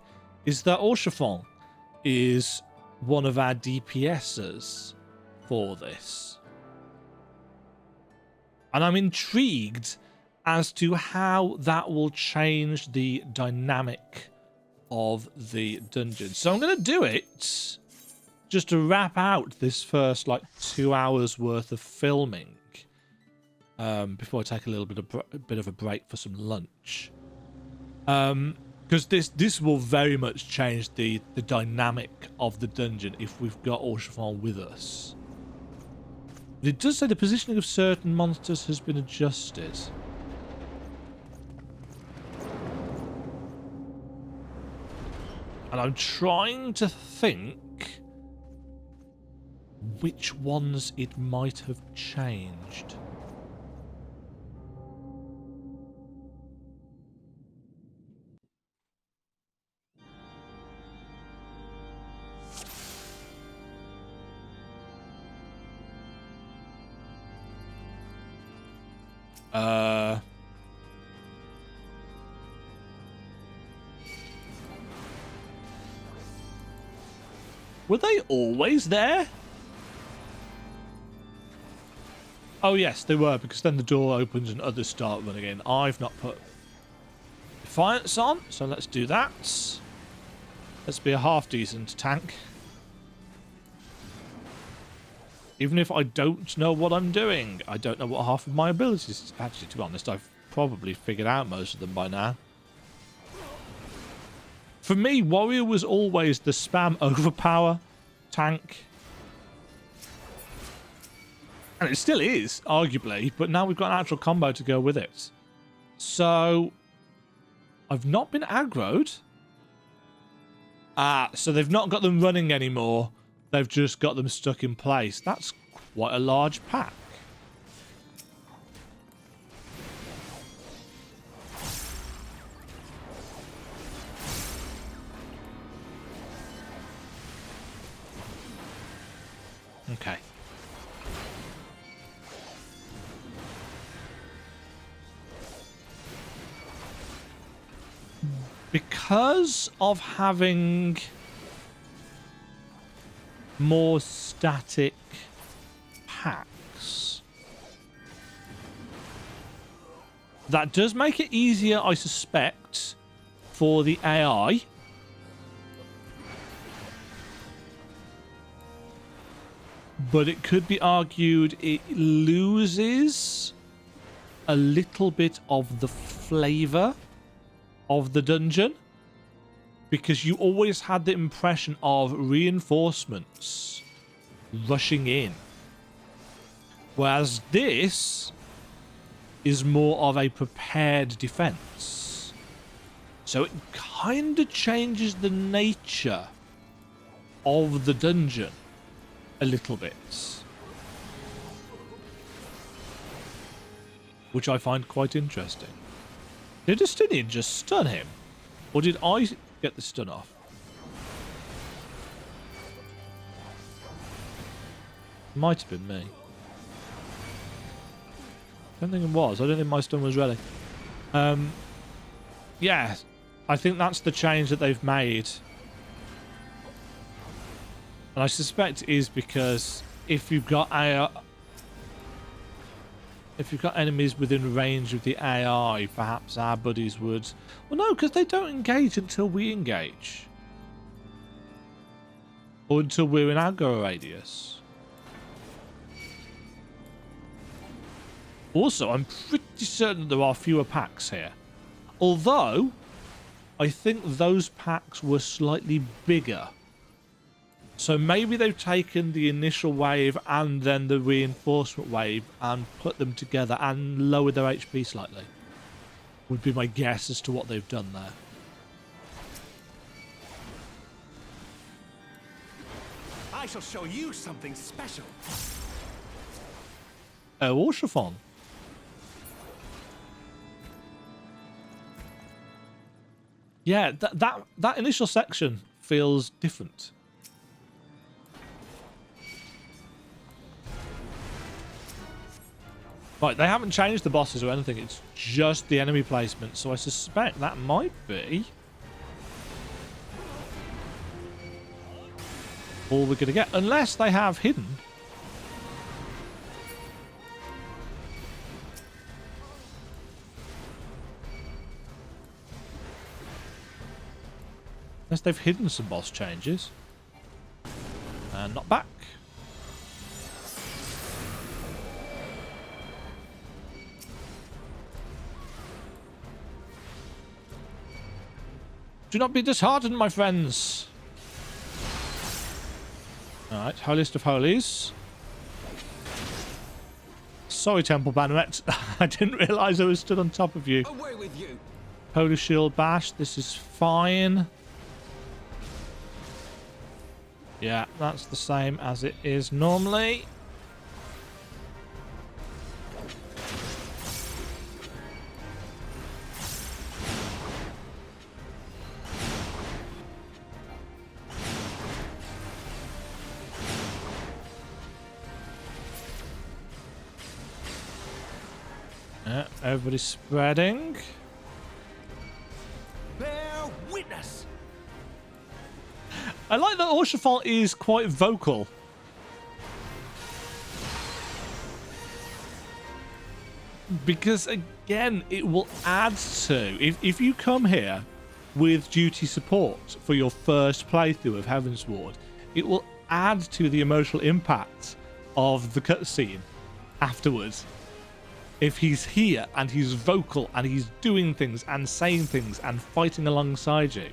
is that Orchefon is one of our DPSers for this. And I'm intrigued as to how that will change the dynamic of the dungeon. So I'm going to do it just to wrap out this first like 2 hours worth of filming before I take a little bit of a break for some lunch. Because this will very much change the dynamic of the dungeon if we've got Orchefon with us. But it does say the positioning of certain monsters has been adjusted. And I'm trying to think which ones it might have changed. Were they always there? Oh yes, they were, because then the door opens and others start running in. I've not put Defiance on, so let's do that. Let's be a half-decent tank. Even if I don't know what I'm doing. I don't know what half of my abilities... Actually, to be honest, I've probably figured out most of them by now. For me, Warrior was always the spam overpower tank. And it still is, arguably, but now we've got an actual combo to go with it. So, I've not been aggroed. So they've not got them running anymore. They've just got them stuck in place. That's quite a large pack. Okay. Because of having more static packs, that does make it easier, I suspect, for the AI. But it could be argued it loses a little bit of the flavor of the dungeon, because you always had the impression of reinforcements rushing in, whereas this is more of a prepared defense. So it kind of changes the nature of the dungeon a little bit, which I find quite interesting. Did Justinian just stun him? Or did I get the stun off? Might have been me. I don't think it was. I don't think my stun was ready. Yeah, I think that's the change that they've made. And I suspect it is because if you've got enemies within range of the AI, perhaps our buddies would... Well, no, because they don't engage until we engage. Or until we're in aggro radius. Also, I'm pretty certain there are fewer packs here. Although, I think those packs were slightly bigger. So maybe they've taken the initial wave and then the reinforcement wave and put them together and lowered their HP slightly. Would be my guess as to what they've done there. I shall show you something special. Or chiffon. Yeah, that initial section feels different. Right, they haven't changed the bosses or anything. It's just the enemy placement. So I suspect that might be all we're going to get. Unless they have hidden. Unless they've hidden some boss changes. And not back. Do not be disheartened, my friends. Alright, Holiest of Holies. Sorry, Temple Banneret. I didn't realise I was stood on top of you. Away with you. Holy Shield Bash, this is fine. Yeah, that's the same as it is normally. Yeah, everybody's spreading. Bear witness. I like that Orshafal is quite vocal. Because, again, it will add to... If you come here with duty support for your first playthrough of Heavensward, it will add to the emotional impact of the cutscene afterwards. If he's here and he's vocal and he's doing things and saying things and fighting alongside you.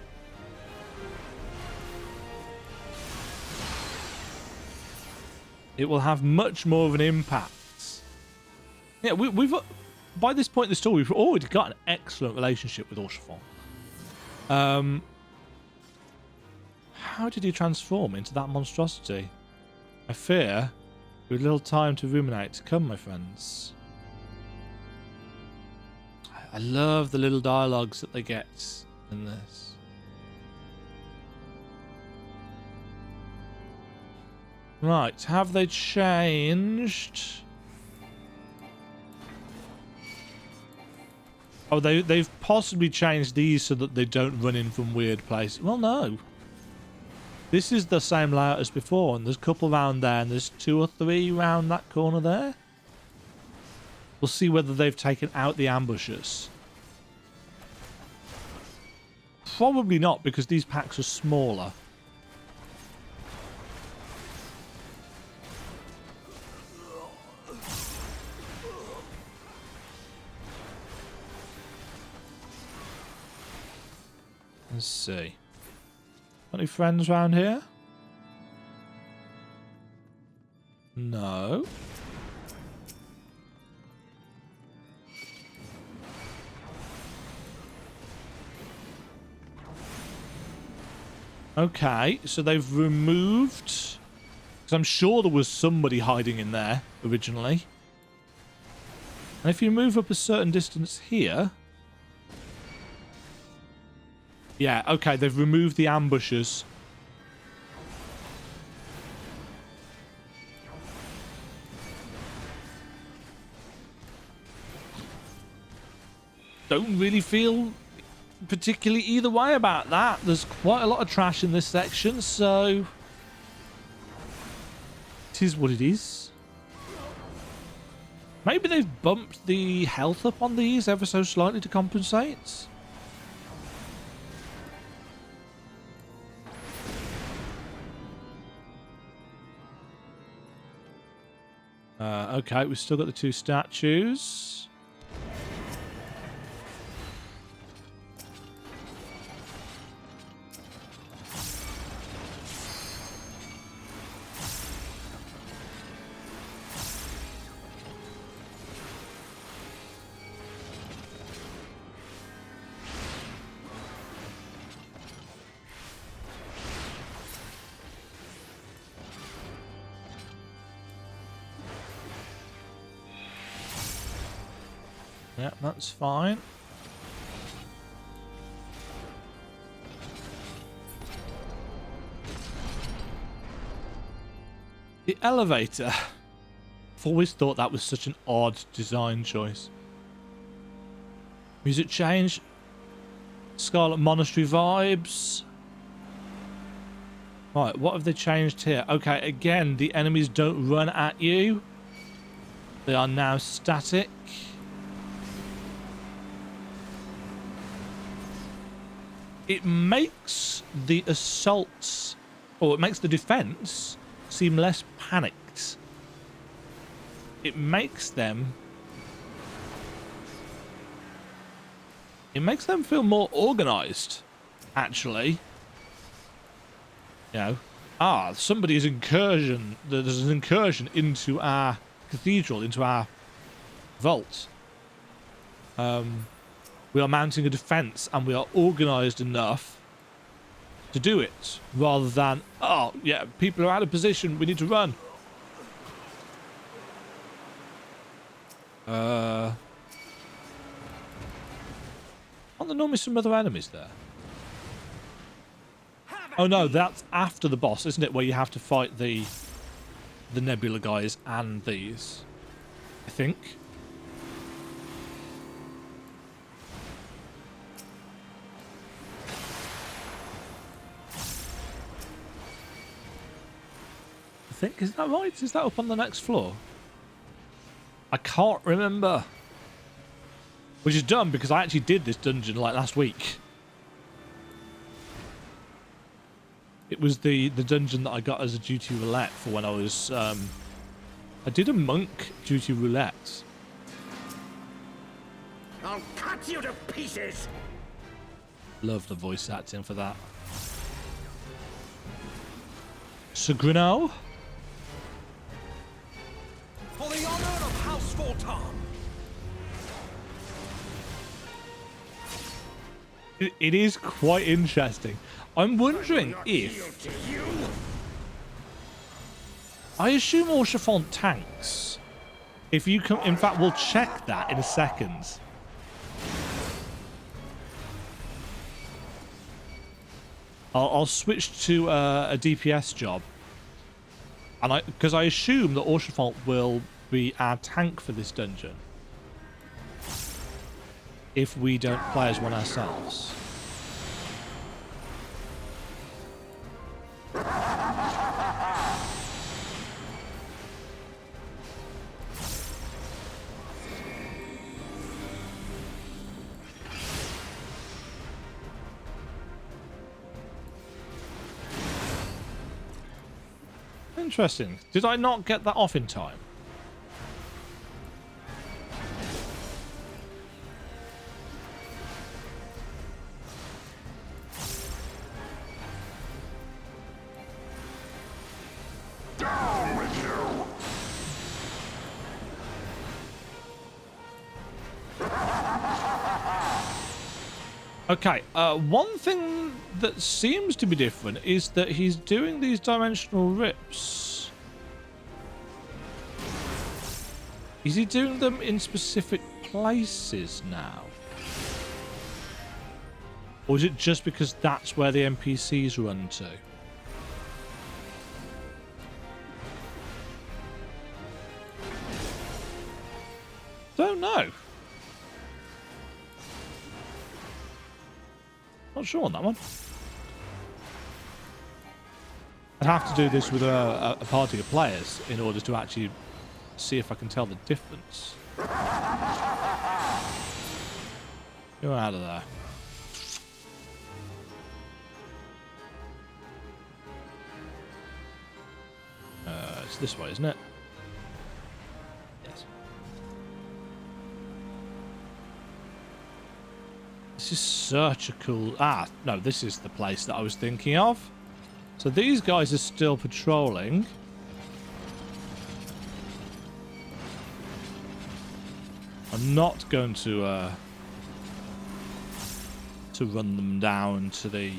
It will have much more of an impact. Yeah, we've by this point in the story, we've already got an excellent relationship with Orshafal. How did he transform into that monstrosity? I fear, with little time to ruminate. Come, my friends. I love the little dialogues that they get in this. Right, have they changed? Oh, they've possibly changed these so that they don't run in from weird places. Well, no. This is the same layout as before, and there's a couple round there, and there's 2 or 3 round that corner there. We'll see whether they've taken out the ambushes. Probably not, because these packs are smaller. Let's see. Got any friends around here? No. Okay, so they've removed... Because I'm sure there was somebody hiding in there originally. And if you move up a certain distance here... Yeah, okay, they've removed the ambushes. Don't really feel particularly either way about that. There's quite a lot of trash in this section, so... It is what it is. Maybe they've bumped the health up on these ever so slightly to compensate. Okay, we've still got the 2 statues. Yeah, that's fine. The elevator. I've always thought that was such an odd design choice. Music change. Scarlet Monastery vibes. Right, what have they changed here? Okay, again, the enemies don't run at you. They are now static. It makes the assaults, or it makes the defense seem less panicked. It makes them feel more organized, actually. You know, somebody's incursion, there's an incursion into our cathedral, into our vault. We are mounting a defense, and we are organized enough to do it, rather than, oh, yeah, people are out of position, we need to run. Aren't there normally some other enemies there? Oh no, that's after the boss, isn't it? Where you have to fight the Nebula guys and these, I think. Is that right? Is that up on the next floor? I can't remember. Which is dumb because I actually did this dungeon like last week. It was the dungeon that I got as a duty roulette for when I was I did a monk duty roulette. I'll cut you to pieces. Love the voice acting for that. Sagrino. For the honor of House Voltan. It is quite interesting. I'm wondering if... I assume Orchefont tanks. If you come... In fact, we'll check that in a second. I'll switch to a DPS job. And because I assume that Orchefont will be our tank for this dungeon. If we don't play as one ourselves. Interesting. Did I not get that off in time? Down with you! Okay, one thing that seems to be different is that he's doing these dimensional rips. Is he doing them in specific places now? Or is it just because that's where the NPCs run to? Don't know. Not sure on that one. I'd have to do this with a party of players in order to actually see if I can tell the difference. Go out of there. It's this way, isn't it? Yes. This is such a cool... Ah, no, this is the place that I was thinking of. So these guys are still patrolling. I'm not going to run them down to the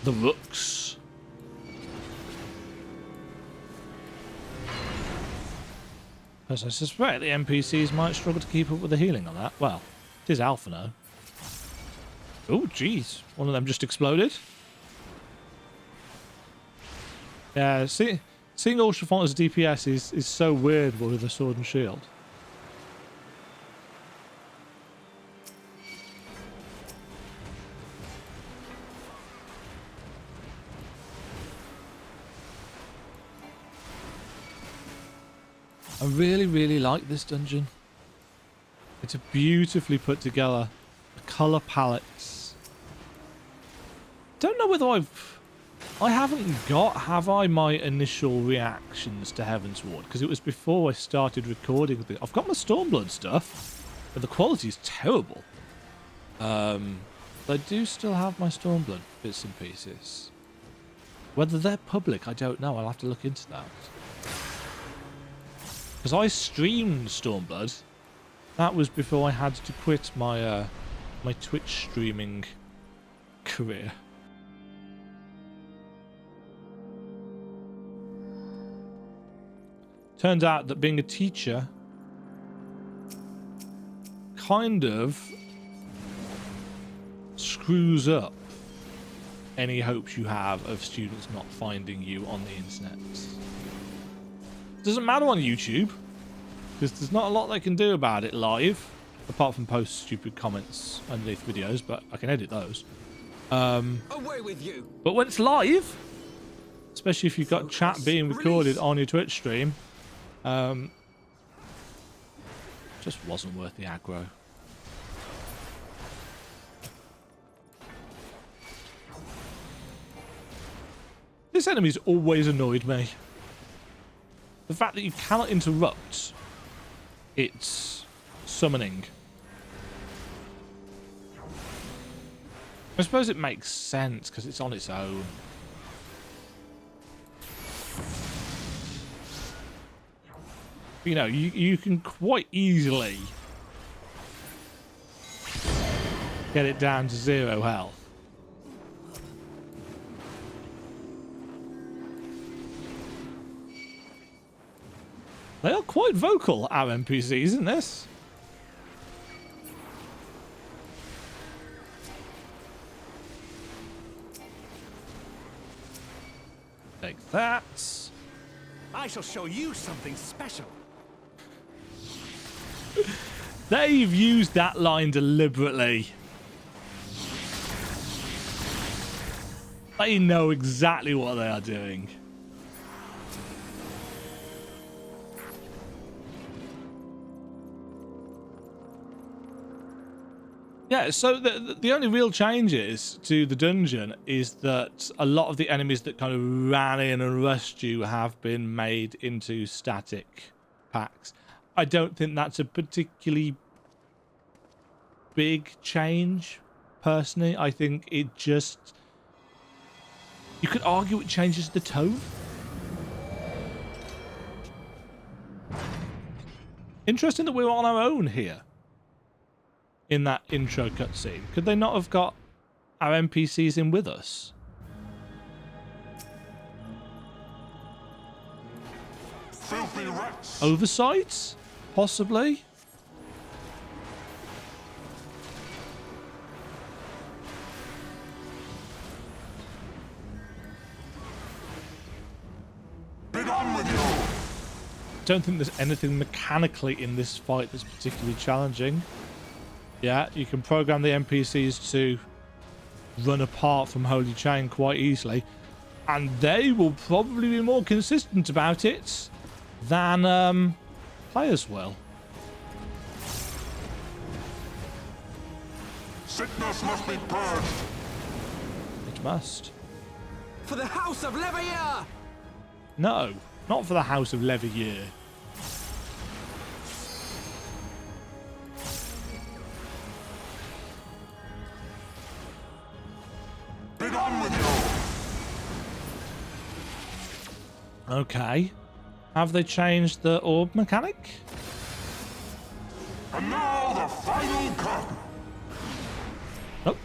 rooks. As I suspect the NPCs might struggle to keep up with the healing on that. Well, it is Alpha now. Oh, jeez. One of them just exploded. Yeah, seeing Orchefont as DPS is so weird with a sword and shield. I really, really like this dungeon. It's a beautifully put together. The colour palettes. Don't know whether I haven't got, have I, my initial reactions to Heavensward? Because it was before I started recording. I've got my Stormblood stuff, but the quality is terrible. But I do still have my Stormblood bits and pieces. Whether they're public, I don't know. I'll have to look into that. Because I streamed Stormblood. That was before I had to quit my my Twitch streaming career. Turns out that being a teacher kind of screws up any hopes you have of students not finding you on the internet. Doesn't matter on YouTube, because there's not a lot they can do about it live, apart from post stupid comments underneath videos, but I can edit those. Away with you. But when it's live, especially if you've got chat being recorded on your Twitch stream, just wasn't worth the aggro. This enemy's always annoyed me. The fact that you cannot interrupt its summoning. I suppose it makes sense because it's on its own. You know, you can quite easily get it down to 0 health. They are quite vocal, our NPCs, in this. Take that. I shall show you something special. They've used that line deliberately. They know exactly what they are doing. Yeah, so the only real changes to the dungeon is that a lot of the enemies that kind of ran in and rushed you have been made into static packs. I don't think that's a particularly big change, personally. I think it just... You could argue it changes the tone. Interesting that we're on our own here in that intro cutscene. Could they not have got our NPCs in with us? Filthy rats! Oversight? Possibly? Be gone with you! Don't think there's anything mechanically in this fight that's particularly challenging. Yeah, you can program the NPCs to run apart from Holy Chain quite easily, and they will probably be more consistent about it than players will. Sickness must be purged! It must. For the House of Leveilleur! No, not for the House of Leveilleur. Be gone with you! Okay. Have they changed the orb mechanic? And now the final curtain! Nope.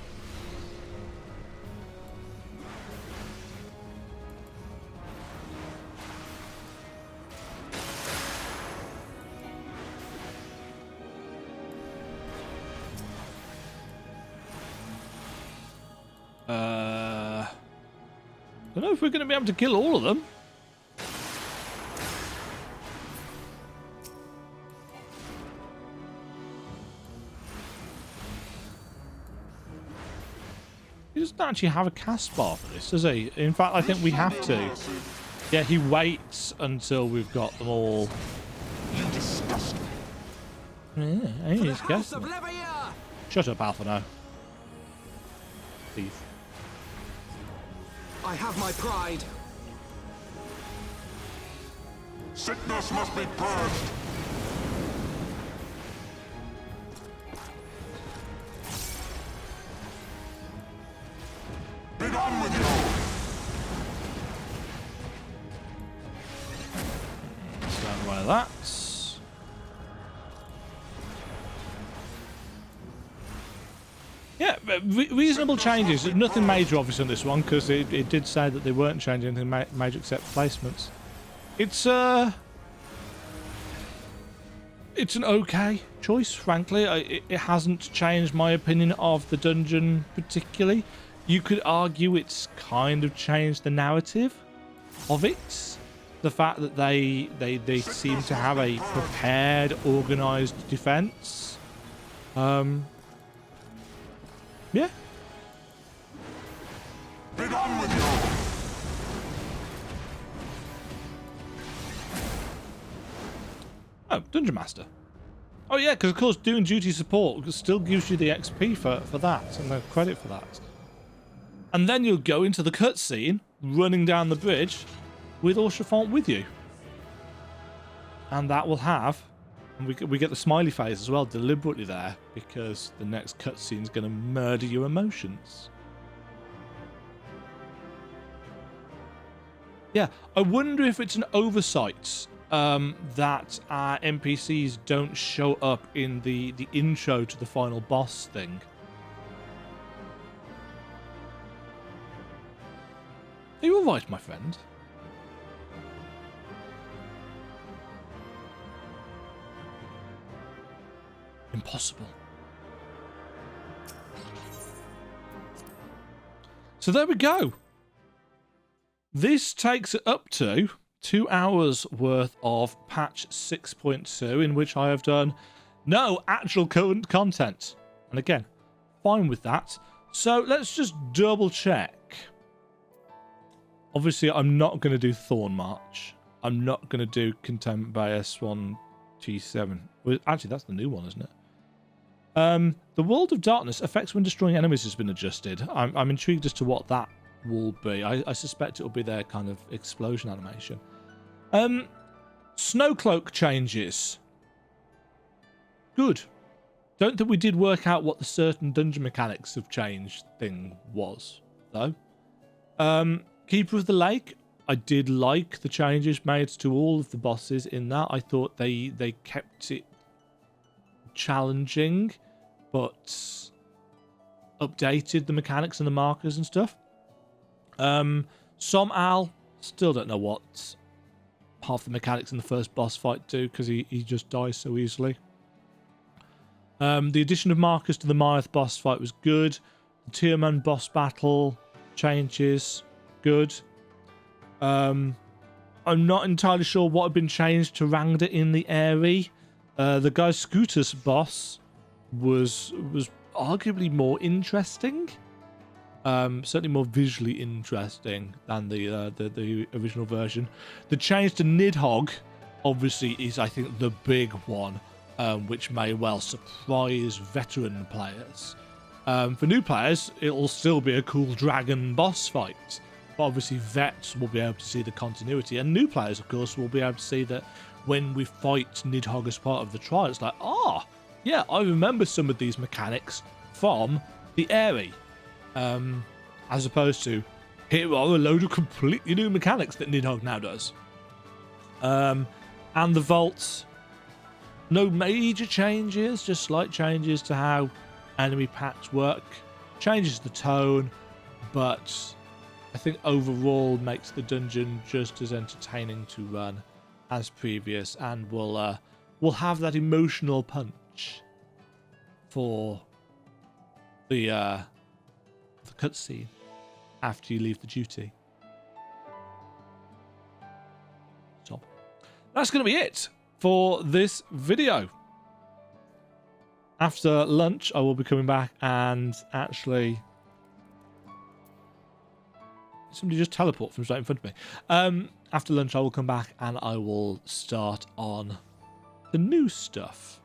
Don't know if we're going to be able to kill all of them. He doesn't actually have a cast bar for this, does he? In fact, I think we have to. Yeah, he waits until we've got them all. You disgust me! Yeah, he is House of guessing. Leveilleur! Shut up, Alpha, now. Thief. I have my pride. Sickness must be purged! Be gone with you! Stand away that. reasonable changes. Nothing major, obviously, on this one, because it did say that they weren't changing anything major except placements. It's an okay choice, frankly. It hasn't changed my opinion of the dungeon particularly. You could argue it's kind of changed the narrative of it. The fact that they seem to have a prepared, organized defense. Yeah. Be done with you! Oh, Dungeon Master. Oh yeah, because of course doing duty support still gives you the XP for that and the credit for that. And then you'll go into the cutscene, running down the bridge, with Orchefort with you. And that will have, and we get the smiley face as well deliberately there, because the next cutscene is going to murder your emotions. Yeah, I wonder if it's an oversight that our NPCs don't show up in the intro to the final boss thing. Are you alright, my friend? Impossible. So there we go. This takes it up to 2 hours worth of patch 6.2, in which I have done no actual current content. And again, fine with that. So let's just double check. Obviously, I'm not going to do Thorn March. I'm not going to do Containment by S1 T7. Well, actually, that's the new one, isn't it? The World of Darkness effects when destroying enemies has been adjusted. I'm intrigued as to what that will be. I suspect it will be their kind of explosion animation. Snowcloak changes. Good. Don't think we did work out what the certain dungeon mechanics have changed thing was, though. Keeper of the Lake. I did like the changes made to all of the bosses in that. I thought they kept it challenging, but updated the mechanics and the markers and stuff. Sohm, still don't know what half the mechanics in the first boss fight do, because he just dies so easily. The addition of markers to the Myth boss fight was good. The Tierman boss battle changes, good. I'm not entirely sure what had been changed to Rangda in the Aery. The guy Scooter's boss was arguably more interesting. Certainly more visually interesting than the original version. The change to Nidhogg obviously is, I think, the big one, which may well surprise veteran players. For new players, it'll still be a cool dragon boss fight. But obviously vets will be able to see the continuity, and new players, of course, will be able to see that when we fight Nidhogg as part of the trial, it's like, yeah, I remember some of these mechanics from the Aery. As opposed to, here are a load of completely new mechanics that Nidhogg now does. And the vaults, no major changes, just slight changes to how enemy packs work. Changes the tone, but I think overall makes the dungeon just as entertaining to run as previous, and will have that emotional punch for the cutscene after you leave the duty. So that's going to be it for this video. After lunch, I will be coming back and actually... Somebody just teleport from straight in front of me. After lunch, I will come back and I will start on the new stuff.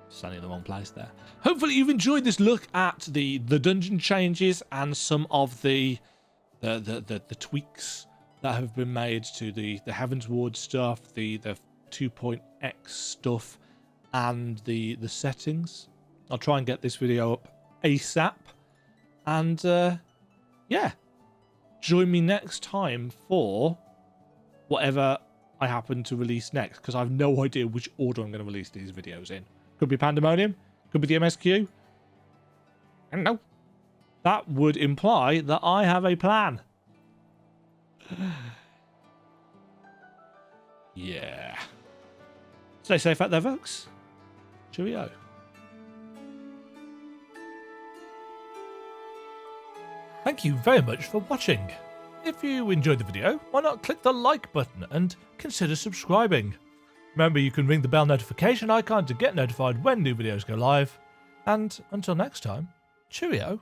Standing in the wrong place there. Hopefully you've enjoyed this look at the dungeon changes and some of the tweaks that have been made to the HEAVENSWARD stuff, the 2.x stuff, and the settings. I'll try and get this video up ASAP, and yeah, join me next time for whatever I happen to release next, because I have no idea which order I'm going to release these videos in Could be pandemonium. Could be the MSQ. I don't know. That would imply that I have a plan. Yeah. Stay safe out there, folks. Cheerio. Thank you very much for watching. If you enjoyed the video, why not click the like button and consider subscribing. Remember, you can ring the bell notification icon to get notified when new videos go live. And until next time, cheerio.